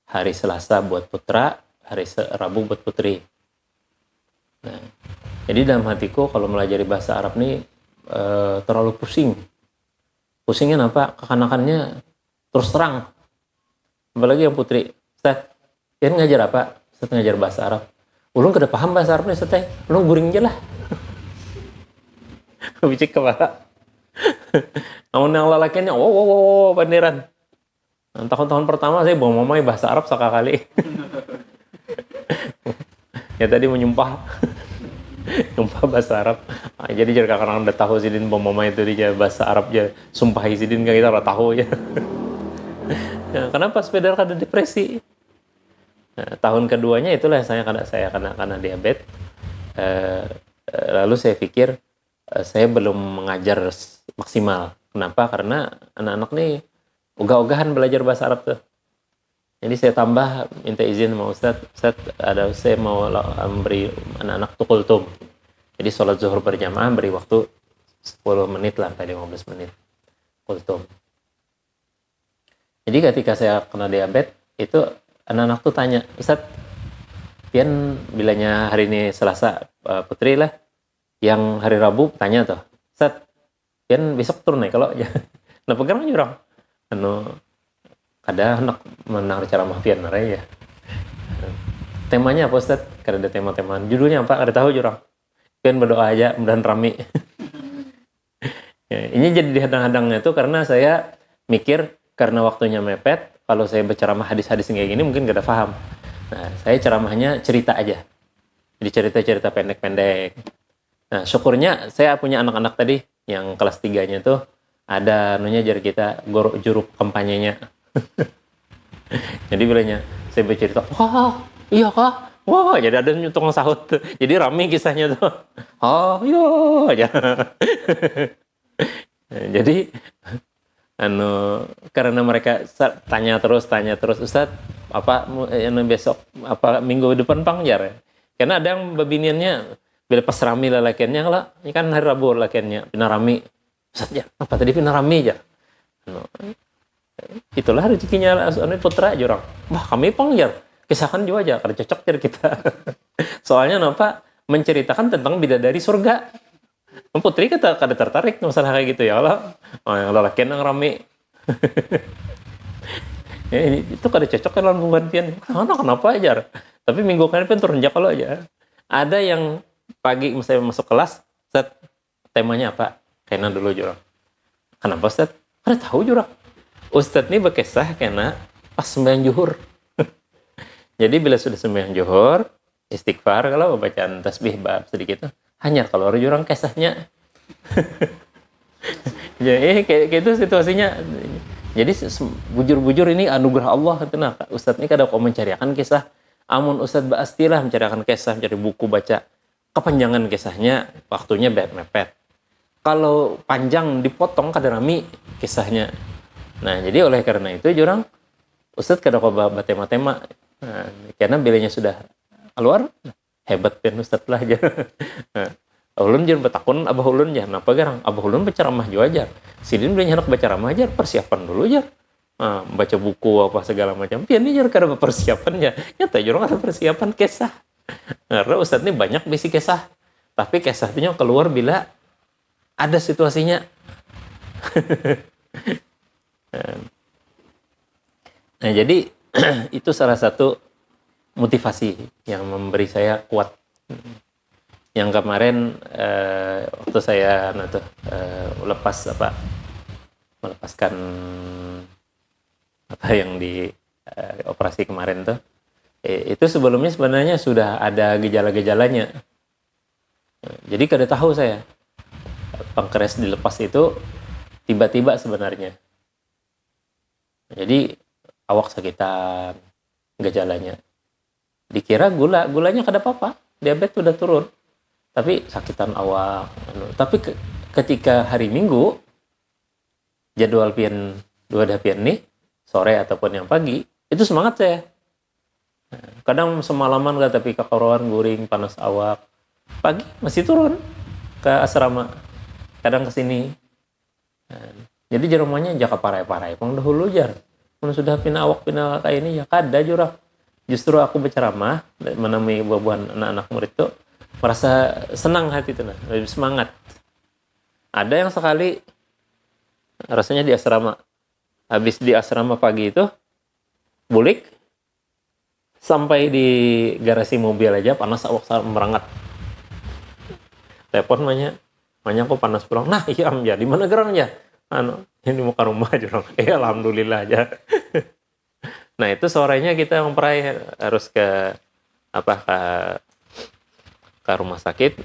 [SPEAKER 2] hari Selasa buat putra, hari Rabu buat putri. Nah, jadi dalam hatiku kalau melajari bahasa Arab nih terlalu pusing. Pusingnya apa? Kekanakannya terus terang. Apalagi yang putri, Ustaz, dia ngajar apa? Ustaz ngajar bahasa Arab. Ulun kada paham bahasa Arab nih, Ustaz. Ulun guring aja lah. Bicik kepala. Namun yang lelakiannya, wow, pandiran. Nah, tahun-tahun pertama saya bawa mamai bahasa Arab sekali. Ya tadi menyumpah. Nyumpah bahasa Arab. Nah, jadi jika kadang udah tahu sidin bawa mamai itu dia bahasa Arab aja. Sumpahi sidin kan kita udah tahu ya. Ya, kenapa sepeda kada depresi? Nah, tahun keduanya itulah saya kena diabetes. Lalu saya pikir saya belum mengajar maksimal. Kenapa? Karena anak-anak nih ogah-ogahan belajar bahasa Arab tuh. Jadi saya tambah minta izin sama Ustaz, saya mau memberi anak-anak tuh kultum. Jadi sholat zuhur berjamaah beri waktu 10 menit lah, tadi 15 menit kultum. Jadi ketika saya kena diabetes, itu anak-anak tuh tanya, Ustaz, pian bilanya hari ini Selasa putri lah, yang hari Rabu tanya tuh, Ustaz, pian besok turun nih kalau ya. Nah pegang jurang. Kada anak menang ceramah pian ya. Temanya apa Ustaz? Kada ada tema-temaan. Judulnya apa? Kada tahu jurang. Pian berdoa aja, mudah-mudahan rame. Ya, ini jadi dihadang-hadangnya tuh karena saya mikir karena waktunya mepet, kalau saya berceramah hadis-hadis kayak gini mungkin gak ada paham. Nah, saya ceramahnya cerita aja. Jadi cerita-cerita pendek-pendek. Nah, syukurnya saya punya anak-anak tadi yang kelas 3-nya tuh ada jar kita juru kampanyenya. Jadi bilangnya saya bercerita, wah iya kah? Wah, jadi ada tukang sahut. Jadi rame kisahnya tuh. Oh iya aja. Jadi karena mereka tanya terus Ustaz apa besok apa minggu depan pangjar ya? Karena ada yang babiniannya Bila pas rami lalakiannya lah, ini kan hari Rabu lalakiannya pina rami. Ustaz ya, apa tadi pina rami aja. No. Itulah rezekinya anu putra aja orang. Wah, kami pangjar. Kisahkan juga aja, karena cocok jar kita. Soalnya kenapa? Menceritakan tentang bidadari surga. Putri kita kada tertarik masalah kayak gitu ya Allah. Oh, yang lalakian yang rami. Ya, itu kada cocok kan dalam pembantian. Kenapa aja? Tapi minggu kemarin pun turun kalau aja. Ada yang pagi misalnya masuk kelas, Ustaz, temanya apa? Kena dulu jurang. Kenapa Ustaz? Kada tahu jurang. Ustaz ini berkisah kena pas sembahyang zuhur. Jadi bila sudah sembahyang zuhur, istighfar kalau bacaan tasbih bab sedikit hanya keluar jurang kisahnya. Jadi kayak gitu situasinya. Jadi bujur-bujur ini anugerah Allah itu nah. Ustaz ini kadang kau mencarikan kisah. Amun Ustaz baastilah mencarikan kisah, mencari buku baca. Kepanjangan kisahnya, waktunya mepet. Kalau panjang dipotong kada rami kisahnya. Nah, jadi oleh karena itu jurang Ustaz kada kau bawa tema-tema. Nah, karena bilanya sudah keluar, hebat pian Ustaz lah aja. Nah, ulun jangan bertakun abah ulun jangan apa garang abah ulun berceramah juga aja sidin beli anak berceramah aja persiapan dulu aja baca buku apa segala macam pian nih jar kada persiapan ya nyata jorong ada persiapan kisah karena Ustaz ini banyak bisi kisah tapi kisahnya keluar bila ada situasinya. Nah jadi itu salah satu motivasi yang memberi saya kuat. Yang kemarin waktu saya melepaskan apa yang di operasi kemarin tuh itu sebelumnya sebenarnya sudah ada gejala-gejalanya. Jadi kada tahu saya pankreas dilepas itu tiba-tiba sebenarnya. Jadi awak sakitan gejalanya. Dikira gulanya kada apa-apa, diabetes sudah turun. Tapi sakitan awak. Tapi ketika hari Minggu, jadwal pian dua pian nih, sore ataupun yang pagi, itu semangat saya. Kadang semalaman gak tapi kakaruan guring, panas awak. Pagi masih turun ke asrama. Kadang ke sini. Jadi jarumanya jaka parai-parai. Pang dahulu jar. Kalau sudah pina awak pina kayak ini ya kada jurah. Justru aku berceramah menemui buah-buahan anak-anak murid tuh merasa senang hati itu nah, lebih semangat. Ada yang sekali rasanya di asrama. Habis di asrama pagi itu bulik sampai di garasi mobil aja panas awak merangat. Telepon manya kok panas pulang. Nah, iya am ya, di mana gerang ya? Ini muka rumah aja orang. Alhamdulillah aja. Nah, itu sorenya kita memperai harus ke rumah sakit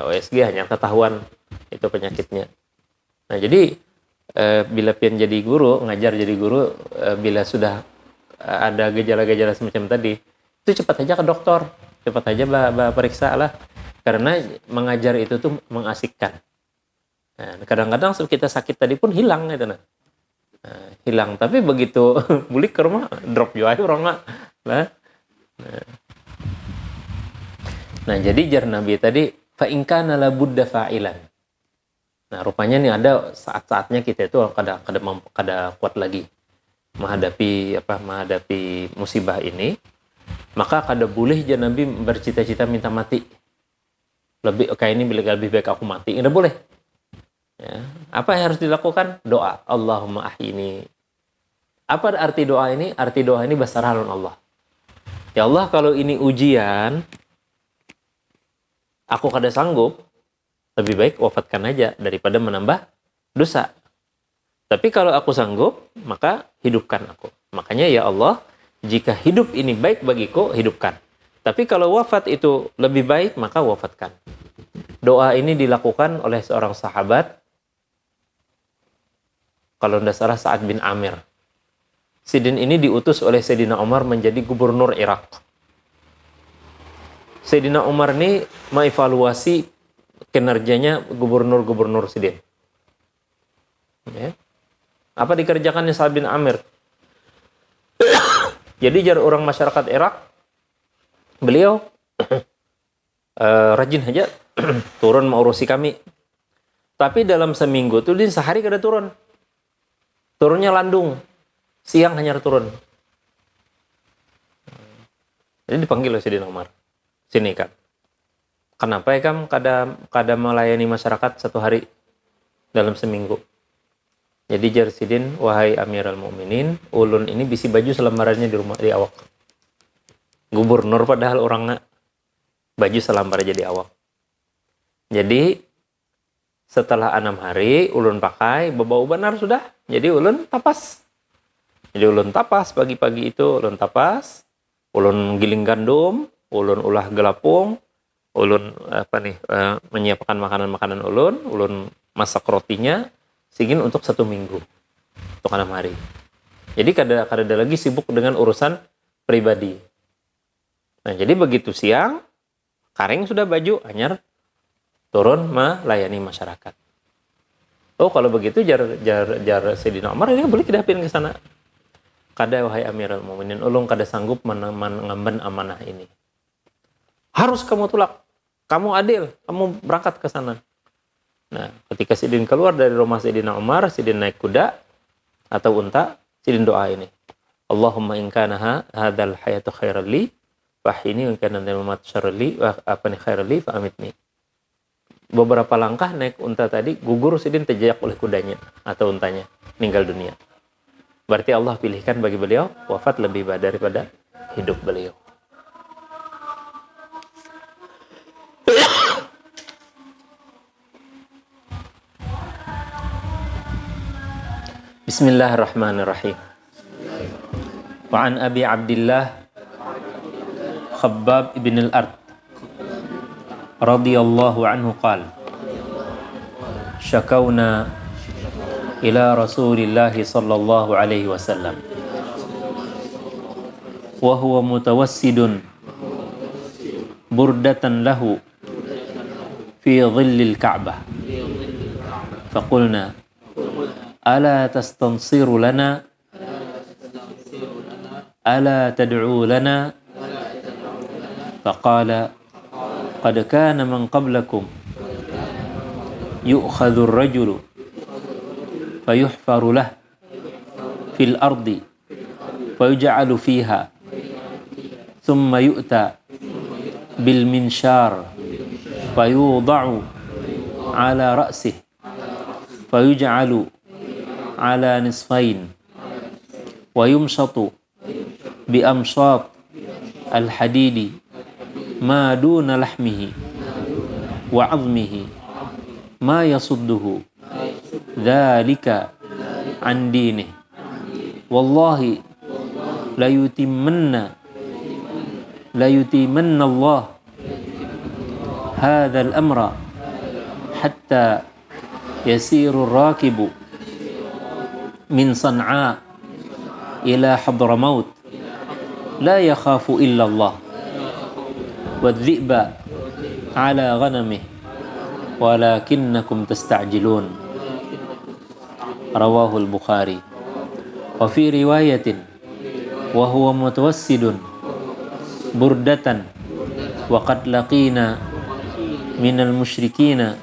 [SPEAKER 2] OSG hanya ketahuan itu penyakitnya. Nah, jadi bila pian jadi guru, ngajar jadi guru, bila sudah ada gejala-gejala semacam tadi, itu cepat aja ke dokter, cepat aja periksa lah. Karena mengajar itu tuh mengasikkan. Nah, kadang-kadang kita sakit tadi pun hilang gitu nah. Hilang, tapi begitu bulik ke rumah drop juga orang nah jadi jar Nabi tadi fa in kana la budda fa'ilan. Nah rupanya nih ada saat-saatnya kita itu kada kuat lagi menghadapi musibah ini, maka kada boleh jar Nabi bercita-cita minta mati. Kayak ini lebih baik aku mati, tidak boleh. Ya. Apa yang harus dilakukan? Doa. Allahumma ahyini. Apa arti doa ini? Arti doa ini bahasa halun Allah. Ya Allah, kalau ini ujian, aku kada sanggup, lebih baik wafatkan aja daripada menambah dosa. Tapi kalau aku sanggup, maka hidupkan aku. Makanya ya Allah, jika hidup ini baik bagiku, hidupkan. Tapi kalau wafat itu lebih baik, maka wafatkan. Doa ini dilakukan oleh seorang sahabat, kalau tidak salah Sa'ad bin Amir. Sidin ini diutus oleh Sayyidina Umar menjadi gubernur Irak. Sayyidina Umar ini mengevaluasi kinerjanya gubernur-gubernur Sidin. Ya. Apa dikerjakannya Sa'ad bin Amir? Jadi jar orang masyarakat Irak, beliau rajin aja turun mengurusi kami. Tapi dalam seminggu tuh dia sehari kada turun. Turunnya landung. Siang hanya turun. Jadi dipanggil oleh Sayyidina Umar. Sini kan. Kenapa ya kam kada melayani masyarakat satu hari dalam seminggu? Jadi jar sidin, wahai Amirul Mukminin, ulun ini bisi baju selembarannya di rumah di awak. Gubernur padahal orangnya baju selembar aja di awak. Jadi setelah 6 hari ulun pakai bebau benar sudah. Jadi ulun tapas. Jadi ulun tapas pagi-pagi itu ulun tapas, ulun giling gandum, ulun ulah gelapung, ulun menyiapkan makanan-makanan ulun masak rotinya singin untuk 1 minggu. Untuk 6 hari. Jadi kada lagi sibuk dengan urusan pribadi. Nah, jadi begitu siang karing sudah baju anyar turun melayani masyarakat. Oh, kalau begitu jar Sayyidina Umar ini boleh dihapin ke sana. Kada wahai Amirul Mukminin, ulun kada sanggup mengemban amanah ini. Harus kamu tolak. Kamu adil, kamu berangkat ke sana. Nah, ketika Sidin keluar dari rumah Sayyidina Umar, Sidin naik kuda atau unta, Sidin doa ini. Allahumma in kana hadzal hayatu khairan li fahyini wa in kana al-mamat syarran li wa khairan li fa amitni. Beberapa langkah naik unta tadi, gugur Sidin terjejak oleh kudanya atau untanya, meninggal dunia. Berarti Allah pilihkan bagi beliau wafat lebih daripada hidup beliau. Bismillahirrahmanirrahim. Wa an Abi Abdillah Khabbab ibn al-Ard radhiyallahu anhu qala syakawna ila Rasulillah sallallahu alaihi wasallam wa huwa mutawassidun burdatan lahu fi dhillil Ka'bah faqulna ala tastansiru lana ala tad'u lana faqala qad kana man qablakum yu'khadhu ar-rajulu fayuhfaru lah fil ardi fayuj'alu fiha thumma yu'ta bil minshar fayuda'u ala ra'sih fayuj'alu ala nisfain wa yumshatu bi amshat al hadidi ma duna lahmihi wa 'azmihi ma yasudduhu dzalika an dinih wallahi la yutimanna Allah hadha al-amra hatta yasiru ar-rakibu min San'a ila Hadramaut la yakhafu illa Allah wadh-dhi'ba ala ghanamihi walakinnakum tasta'jilun. Rawahul Bukhari. Wa fi riwayatin wa huwa mutawassidun burdatan wa qad laqina minal musyrikina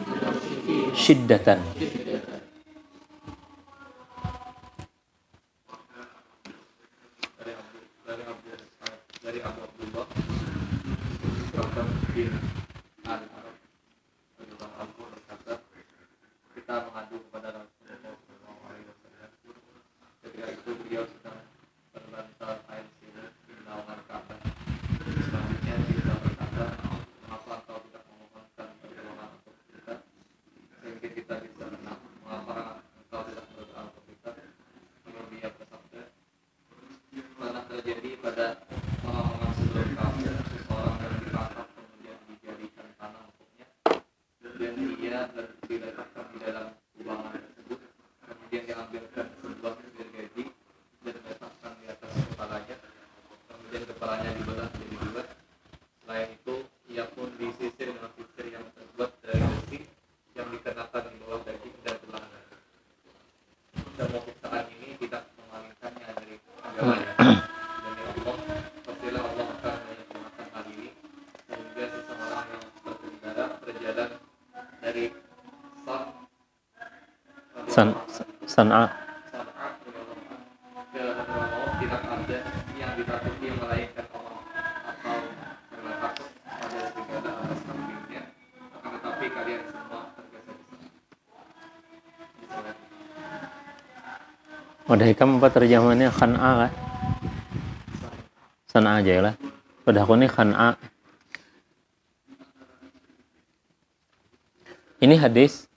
[SPEAKER 2] shiddatan.
[SPEAKER 3] Dari Abu Abdullah Khabbab bin al-Arad radhiyallahu anhu berkata, kita mengadu kepada Rasulullah SAW. Ketika itu beliau sedang berlantar air sirih di naungan Ka'bah. Selanjutnya dia berkata, mengapa engkau tidak memohonkan pertolongan untuk kita sehingga kita bisa menang? Mengapa engkau tidak berdoa untuk kita? Lalu dia bersabda, pernah terjadi pada orang-orang sebelum kamu, seseorang yang ditangkap kemudian dijadikan tanah untuknya, dan dia diletakkan di dalam kubangan tersebut, kemudian diambilkan sebuah gergaji dan diletakkan di atas kepalanya, kemudian kepalanya dibelah menjadi 2. Selain itu, ia pun disisir dengan sisir yang terbuat dari besi yang dikenakan di bawah daging dan tulangnya. Semua siksaan ini tidak memalingkannya dari agamanya. Demi Allah, pastilah Allah akan menyempurnakan hal ini sehingga seseorang yang
[SPEAKER 2] San'a.
[SPEAKER 3] dalam Allah tidak ada yang ditakuti melainkan Allah atau karena takut pada serigala atas kambingnya, akan tetapi kalian semua tergesa-gesa.
[SPEAKER 2] Udah hikam apa terjemahannya? Khan'a kan? San'a aja lah. Udah aku nih Khan'a. Ini hadis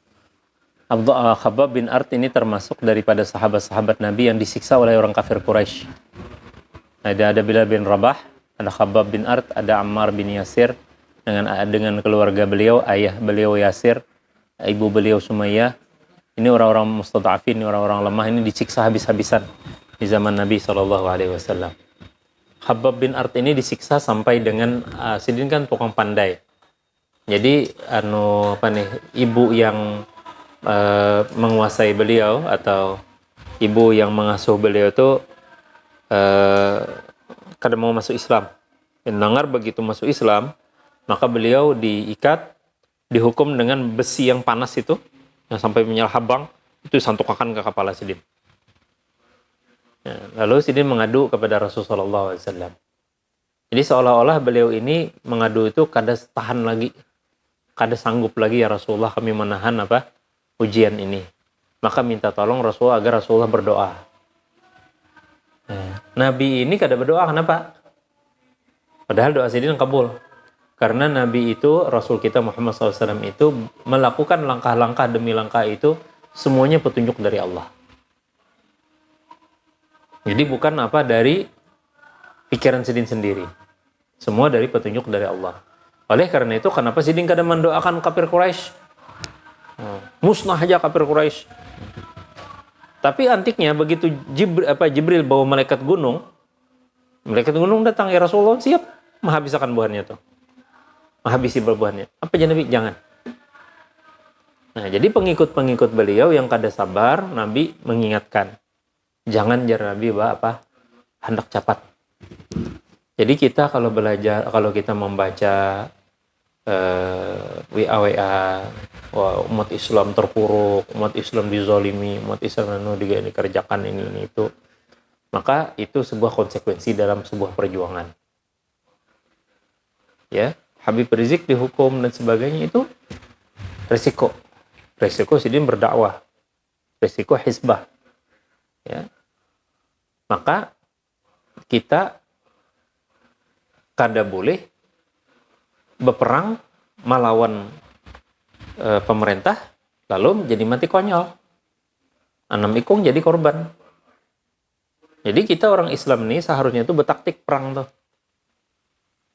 [SPEAKER 2] Khabbab bin Art ini termasuk daripada sahabat-sahabat Nabi yang disiksa oleh orang kafir Quraisy. Ada Bilal bin Rabah, ada Khabbab bin Art, ada Ammar bin Yasir dengan keluarga beliau, ayah beliau Yasir, ibu beliau Sumayyah. Ini orang-orang mustad'afin, orang-orang lemah ini disiksa habis-habisan di zaman Nabi SAW. Khabbab bin Art ini disiksa sampai dengan Sidin kan tukang pandai. Jadi ibu yang menguasai beliau atau ibu yang mengasuh beliau itu kadang mau masuk Islam. Mendengar begitu masuk Islam, maka beliau diikat, dihukum dengan besi yang panas itu, yang sampai menyala habang, itu santukakan ke kepala Sidin. Ya, lalu Sidin mengadu kepada Rasulullah SAW. Jadi seolah-olah beliau ini mengadu itu kada tahan lagi, kada sanggup lagi ya Rasulullah kami menahan ujian ini. Maka minta tolong Rasulullah agar Rasulullah berdoa. Nabi ini kada berdoa, kenapa? Padahal doa Sidin kabul. Karena Nabi itu, Rasul kita Muhammad SAW itu melakukan langkah-langkah demi langkah itu semuanya petunjuk dari Allah. Jadi bukan dari pikiran Sidin sendiri. Semua dari petunjuk dari Allah. Oleh karena itu, kenapa Sidin kada mendoakan kafir Quraisy? Musnah aja kafir Quraisy. Tapi antiknya begitu Jibril bawa malaikat gunung datang, ya Rasulullah siap menghabiskan buahnya tuh. Menghabisi buahnya. Apa Nabi? Jangan. Nah, jadi pengikut-pengikut beliau yang kada sabar, Nabi mengingatkan. Jangan jar Nabi hendak cepat. Jadi kita kalau kita membaca WA, umat Islam terpuruk, umat Islam dizalimi, umat Islam dikerjakan ini itu, maka itu sebuah konsekuensi dalam sebuah perjuangan. Ya, Habib Rizik dihukum dan sebagainya itu resiko Sidin berdakwah, resiko hizbah. Ya, maka kita kada boleh berperang melawan pemerintah lalu menjadi mati konyol. Anam ikung jadi korban. Jadi kita orang Islam ini seharusnya itu bertaktik perang tuh.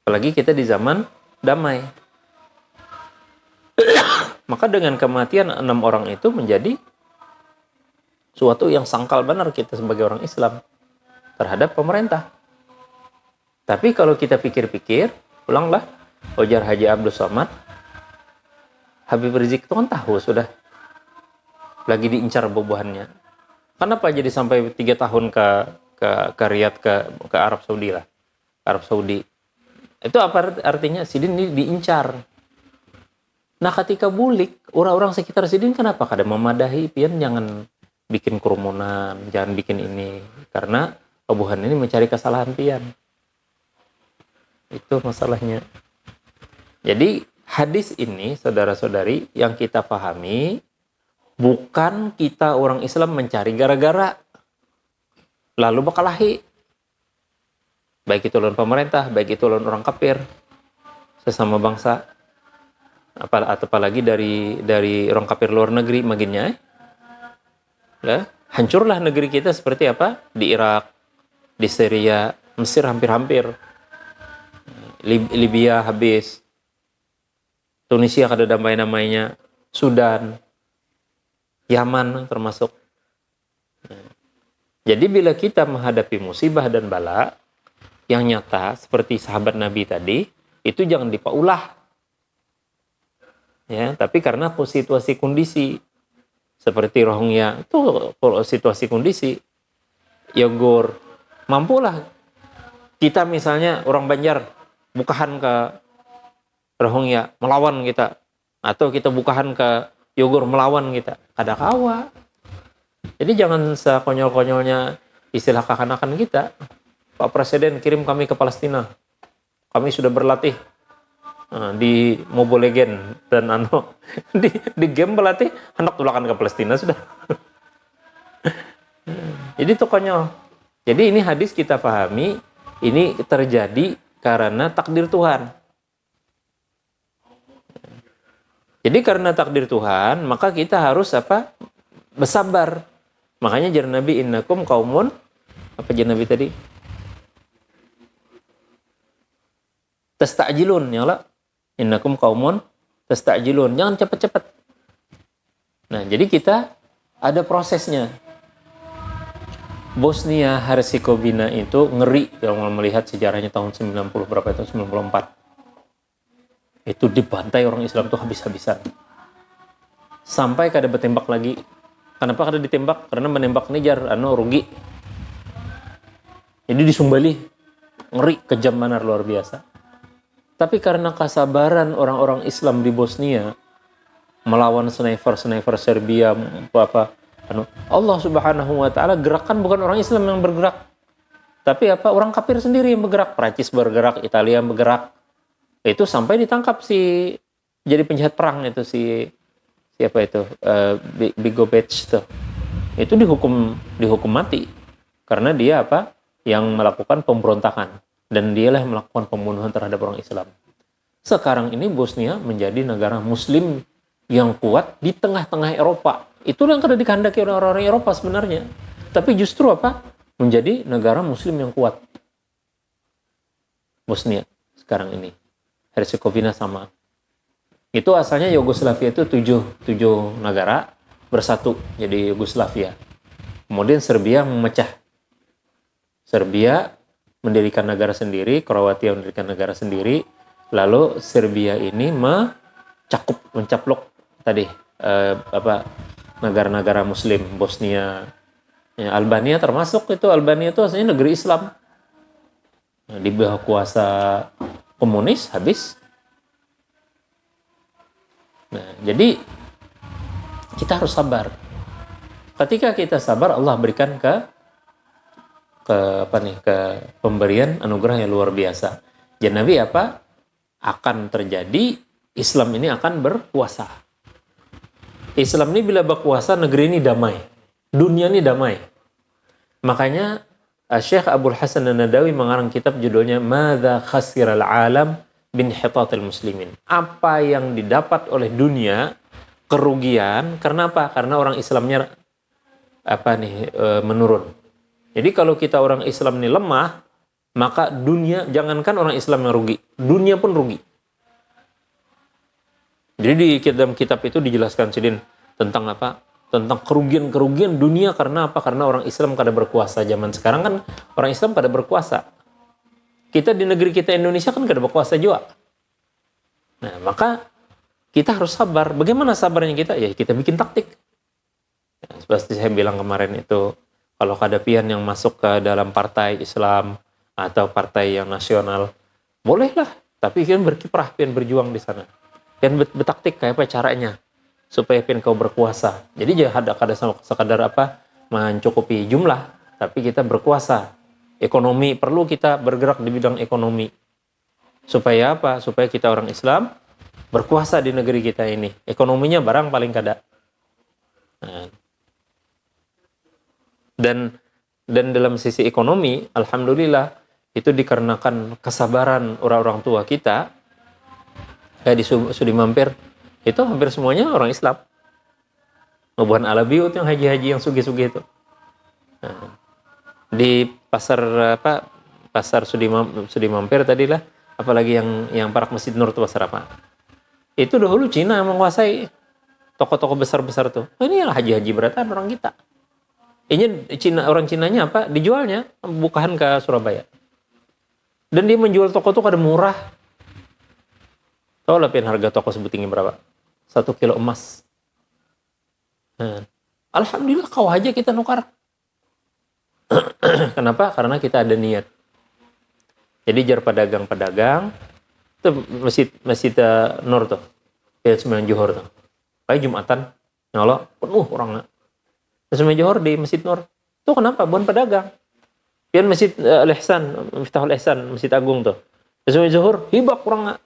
[SPEAKER 2] Apalagi kita di zaman damai. Maka dengan kematian 6 orang itu menjadi suatu yang sangkal benar kita sebagai orang Islam terhadap pemerintah. Tapi kalau kita pikir-pikir, ulanglah ujar Haji Abdul Somad, Habib Rizik itu kan tahu sudah lagi diincar bubuhannya. Kenapa jadi sampai 3 tahun ke Riyadh, ke Arab Saudi lah, Arab Saudi. Itu apa artinya? Sidin ini diincar. Nah, ketika bulik, orang-orang sekitar Sidin kenapa kada memadahi, pian jangan bikin kerumunan, jangan bikin ini, karena bubuhan ini mencari kesalahan pian. Itu masalahnya. Jadi hadis ini, saudara-saudari, yang kita pahami, bukan kita orang Islam mencari gara-gara, lalu berkelahi. Baik itu lawan pemerintah, baik itu lawan orang kafir, sesama bangsa. Apalagi dari orang kafir luar negeri, maginnya. Hancurlah negeri kita seperti apa? Di Irak, di Syria, Mesir hampir-hampir. Libya habis. Tunisia kada damai-damainya, Sudan, Yaman termasuk. Jadi bila kita menghadapi musibah dan bala yang nyata seperti sahabat Nabi tadi, itu jangan dipaulah. Ya, tapi karena situasi kondisi seperti Rohingya itu situasi kondisi, ya gor, mampulah kita misalnya orang Banjar bukahan ke Rohingya melawan kita, atau kita bukahan ke Yogor melawan kita, kada kawa. Jadi jangan sekonyol-konyolnya istilah kekanakan kita. Pak Presiden kirim kami ke Palestina. Kami sudah berlatih di Mobile Legends dan di game berlatih, hendak tulakan ke Palestina sudah. Jadi itu konyol. Jadi ini hadis kita pahami, ini terjadi karena takdir Tuhan. Jadi karena takdir Tuhan, maka kita harus apa? Bersabar. Makanya jar Nabi innakum qaumun, apa jar Nabi tadi? Tasta'jilun, ya Allah. Innakum qaumun tasta'jilun. Jangan cepat-cepat. Nah, jadi kita ada prosesnya. Bosnia Herzegovina itu ngeri kalau melihat sejarahnya tahun 90 berapa itu 94. Itu dibantai orang Islam tuh habis-habisan. Sampai kada bertembak lagi. Kenapa kada ditembak? Karena menembak ini rugi. Jadi disumbali. Ngeri, kejam benar luar biasa. Tapi karena kesabaran orang-orang Islam di Bosnia melawan sniper Serbia Allah Subhanahu wa taala gerakan bukan orang Islam yang bergerak. Tapi orang kafir sendiri yang bergerak. Prancis bergerak, Italia bergerak. Itu sampai ditangkap jadi penjahat perang itu siapa itu Bigovic tuh. Itu dihukum mati karena dia yang melakukan pemberontakan dan dialah yang melakukan pembunuhan terhadap orang Islam. Sekarang ini Bosnia menjadi negara muslim yang kuat di tengah-tengah Eropa. Itu yang kada dikehendaki oleh orang-orang Eropa sebenarnya. Tapi justru menjadi negara muslim yang kuat. Bosnia sekarang ini. Herzegovina sama. Itu asalnya Yugoslavia itu 7 negara bersatu jadi Yugoslavia. Kemudian Serbia memecah. Serbia mendirikan negara sendiri, Kroasia mendirikan negara sendiri, lalu Serbia ini mencaplok tadi negara-negara muslim, Bosnia, Albania termasuk itu. Albania itu asalnya negeri Islam. Di bawah kuasa komunis habis. Nah, jadi kita harus sabar. Ketika kita sabar, Allah berikan ke pemberian anugerah yang luar biasa. Jadi Nabi akan terjadi, Islam ini akan berkuasa. Islam ini bila berkuasa, negeri ini damai. Dunia ini damai. Makanya Syekh Abdul Hasan An-Nadawi mengarang kitab judulnya Madza khasiral alam bin hitatil muslimin. Apa yang didapat oleh dunia kerugian karena apa? Karena orang Islamnya menurun. Jadi kalau kita orang Islam ini lemah, maka dunia, jangankan orang Islam yang rugi, dunia pun rugi. Jadi di dalam kitab itu dijelaskan Sidin tentang tentang kerugian-kerugian dunia karena apa? Karena orang Islam kada berkuasa. Zaman sekarang kan orang Islam kada berkuasa. Kita di negeri kita Indonesia kan kada berkuasa juga. Nah, maka kita harus sabar. Bagaimana sabarnya kita? Ya kita bikin taktik. Ya, seperti saya bilang kemarin itu, kalau kada pian yang masuk ke dalam partai Islam atau partai yang nasional, bolehlah. Tapi pian berkiprah, pian berjuang di sana. Pian bertaktik kayak apa caranya supaya pian kau berkuasa. Jadi jangan ada sekadar mencukupi jumlah, tapi kita berkuasa. Ekonomi, perlu kita bergerak di bidang ekonomi. Supaya apa? Supaya kita orang Islam berkuasa di negeri kita ini. Ekonominya barang paling kada. Nah. Dan dalam sisi ekonomi, alhamdulillah, itu dikarenakan kesabaran orang-orang tua kita, kayak di Sudi Mampir, itu hampir semuanya orang Islam. Nubuhan Alabiut yang haji-haji yang sugi-sugi itu. Nah, di pasar Sudi Mampir tadilah, apalagi yang Parak Masjid Nur itu pasar apa? Itu dahulu Cina yang menguasai toko-toko besar-besar tuh. Oh, ini yang haji-haji beratan orang kita. Ini orang Cinanya dijualnya bukan ke Surabaya. Dan dia menjual toko tuh kada murah. Tahu lah pian harga toko sebutingnya berapa? 1 kilo emas. Nah, alhamdulillah kau aja kita nukar. Kenapa? Karena kita ada niat. Jadi jar pedagang-pedagang itu masjid Nur tuh, Pian 9 Johor tuh. Kayak Jumatan, nyolok penuh orangnya. Sembahyang Johor di Masjid Nur. Itu kenapa? Bukan pedagang. Pian Masjid Al-Ihsan, Miftahul Ihsan, Masjid Agung tuh. Sembahyang Johor hibak orang.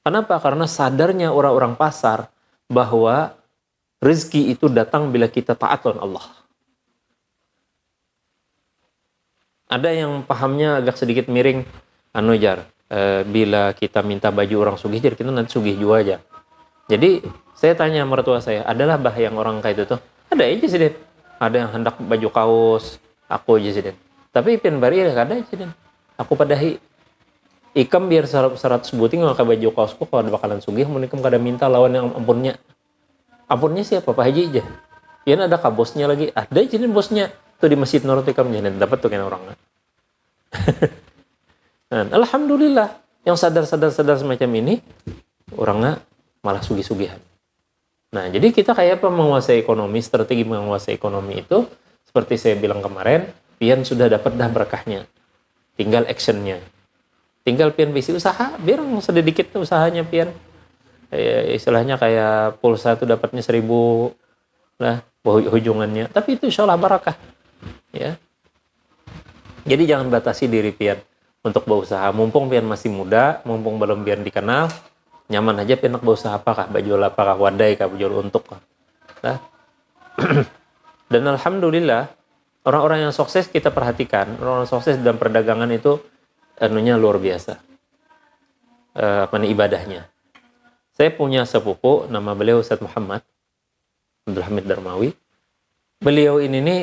[SPEAKER 2] Kenapa? Karena sadarnya orang-orang pasar bahwa rezeki itu datang bila kita taat kepada Allah. Ada yang pahamnya agak sedikit miring, bila kita minta baju orang sugih, jadi kita nanti sugih juga aja. Jadi saya tanya mertua saya, adalah bah yang orang kayak itu tuh? Ada aja sih, Den. Ada yang hendak baju kaos, aku aja sih, Den. Tapi pian bari ada aja sih, Den. Aku padahi ikam biar 100 buting nggak baju kaosku kalau ada bakalan sugih, mun ikam kada minta lawan yang ampunnya. Ampunnya siapa? Pak Haji aja. Pian ada kabosnya lagi. Ada aja Den bosnya. Tuh di Masjid Nur ikam jangan dapat tuh kan orang. Nah, alhamdulillah yang sadar semacam ini orangnya malah sugih-sugihan. Nah, jadi kita kayak apa menguasai ekonomi, strategi menguasai ekonomi itu seperti saya bilang kemarin, pian sudah dapat dah berkahnya. Tinggal actionnya. Tinggal pian bisi usaha, biar sedikit usahanya pian. Istilahnya kayak pulsa itu dapatnya 1.000 lah hujungannya. Tapi itu insya Allah barakah. Ya. Jadi jangan batasi diri pian untuk berusaha. Mumpung pian masih muda, mumpung belum pian dikenal, nyaman aja pian nak berusaha apakah, baju apakah, wadai kah, baju untuk kah. Nah. Dan alhamdulillah orang-orang yang sukses kita perhatikan, orang-orang sukses dalam perdagangan itu anunya luar biasa. Ibadahnya. Saya punya sepupu, nama beliau Ustaz Muhammad Abdul Hamid Darmawi. Beliau ini nih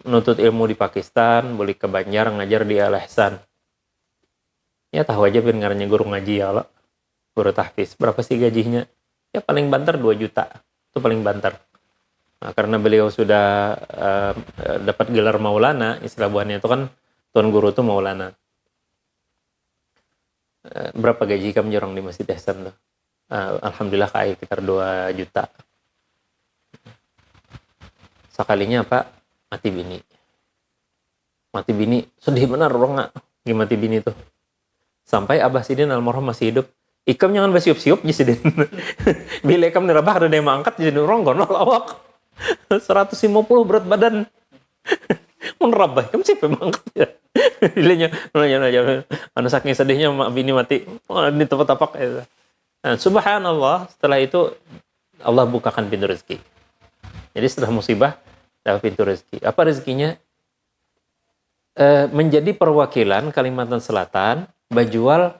[SPEAKER 2] menuntut ilmu di Pakistan, boleh ke Banjar ngajar di Al-Ihsan. Ya tahu aja pin ngarannya guru ngaji ya Allah. Guru tahfiz. Berapa sih gajinya? Ya paling banter 2 juta. Itu paling banter. Nah, karena beliau sudah dapat gelar Maulana, istilah buahnya itu kan tuan guru itu Maulana. Berapa gaji kamu orang di Masjid Ihsan tuh? Alhamdulillah kayak sekitar 2 juta. Sekalinya apa? Mati bini. Mati bini. Sedih benar orang nggak? Gimana mati bini tuh? Sampai Abah Sidin almarhum masih hidup. Ikam jangan bersiup-siup ya Sidin. Bila ikam nerabah ada yang mangkat jadi orang gonol awak. 150 berat badan. Menerabah. Ikam siapa mangkat ya? Bilanya anu saking sedihnya bini mati. Oh, ini tapak-tapak ya. Nah, subhanallah, setelah itu Allah bukakan pintu rezeki. Jadi setelah musibah dapat pintu rezeki. Apa rezekinya? Menjadi perwakilan Kalimantan Selatan bajual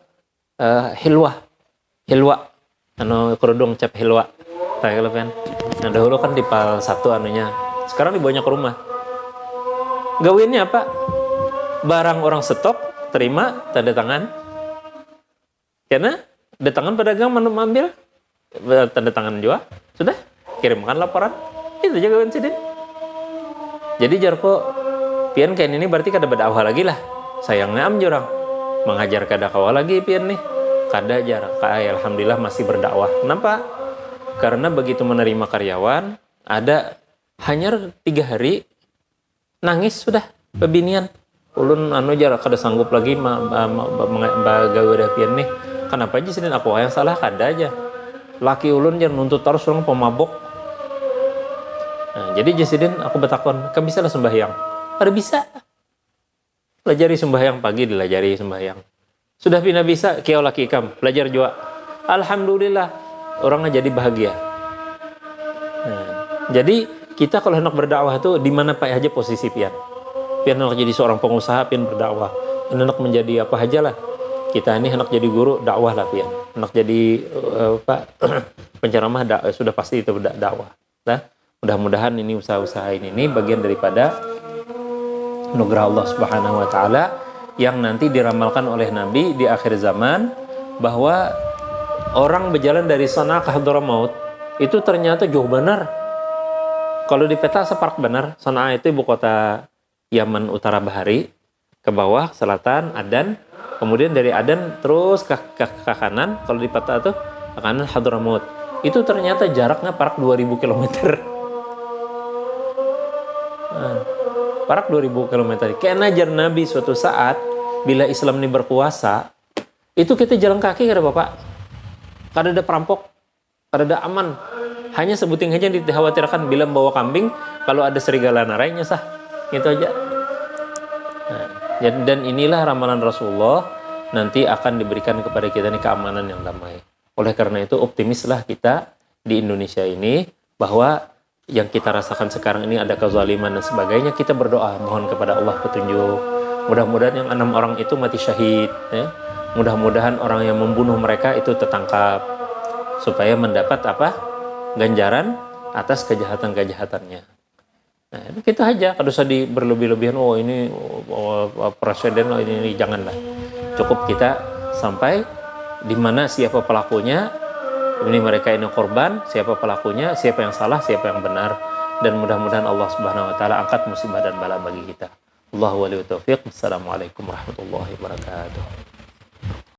[SPEAKER 2] hilwah. Hilwa. Anu kerudung cap hilwa. Tahu kan? Nah, dahulu kan di Pal 1 anunya. Sekarang di banyak rumah. Gawinnya apa? Barang orang stok, terima, tanda tangan. Karena tanda tangan pedagang mengambil, tanda tangan juga, sudah, kirimkan laporan. Itu juga insiden. Jadi jarko, pian kayak ini berarti kada berdakwah lagi lah. Sayangnya am jurang. Mengajar kada kawa lagi pian nih. Kada jarak. Alhamdulillah masih berdakwah. Kenapa? Karena begitu menerima karyawan, ada hanya 3 hari, nangis sudah, pebinian. Ulun anu jarak kada sanggup lagi gawe dah pian nih. Kenapa aja sih aku yang salah kada aja. Laki ulun jangan nuntut terus orang pemabok. Nah, jadi Jasidin aku betakon, kan bisa lah sembahyang. Kada bisa. Pelajari sembahyang pagi, dilajari sembahyang. Sudah pina bisa, kiau laki ikam, belajar juga. Alhamdulillah, orangnya jadi bahagia. Nah, jadi kita kalau hendak berdakwah itu di mana Pak aja posisi pian. Pian hendak jadi seorang pengusaha, pian berdakwah. Hendak menjadi apa aja lah. Kita ini hendak jadi guru, dakwah lah pian. Hendak jadi penceramah, sudah pasti itu dakwah. Nah, mudah-mudahan ini usaha-usaha ini bagian daripada anugerah Allah Subhanahu wa taala yang nanti diramalkan oleh Nabi di akhir zaman, bahwa orang berjalan dari Sana'a ke Hadramaut itu ternyata jauh benar. Kalau di peta separak benar, Sana'a itu ibu kota Yaman Utara Bahari, ke bawah selatan Adan, kemudian dari Adan terus ke kanan, kalau di peta itu ke kanan Hadramaut. Itu ternyata jaraknya parak 2000 km. Parak 2000 km. Kayak najar Nabi suatu saat bila Islam ini berkuasa, itu kita jalan kaki kada Bapak. Kada ada perampok, kada ada aman. Hanya sebuting aja dikhawatirkan bila membawa kambing, kalau ada serigala narai nyesah. Itu aja. Nah, dan inilah ramalan Rasulullah, nanti akan diberikan kepada kita ini keamanan yang damai. Oleh karena itu optimislah kita di Indonesia ini bahwa yang kita rasakan sekarang ini ada kezaliman dan sebagainya. Kita berdoa mohon kepada Allah petunjuk. Mudah-mudahan yang 6 orang itu mati syahid, ya. Mudah-mudahan orang yang membunuh mereka itu tertangkap supaya mendapat ganjaran atas kejahatan-kejahatannya. Nah, itu kita aja, kalau usah berlebih-lebihan, ini presiden ini janganlah. Cukup kita sampai di mana siapa pelakunya, ini mereka ini korban, siapa pelakunya, siapa yang salah, siapa yang benar, dan mudah-mudahan Allah Subhanahu wa taala angkat musibah dan bala bagi kita. Allahu waliyut taufiq. Wassalamualaikum warahmatullahi wabarakatuh.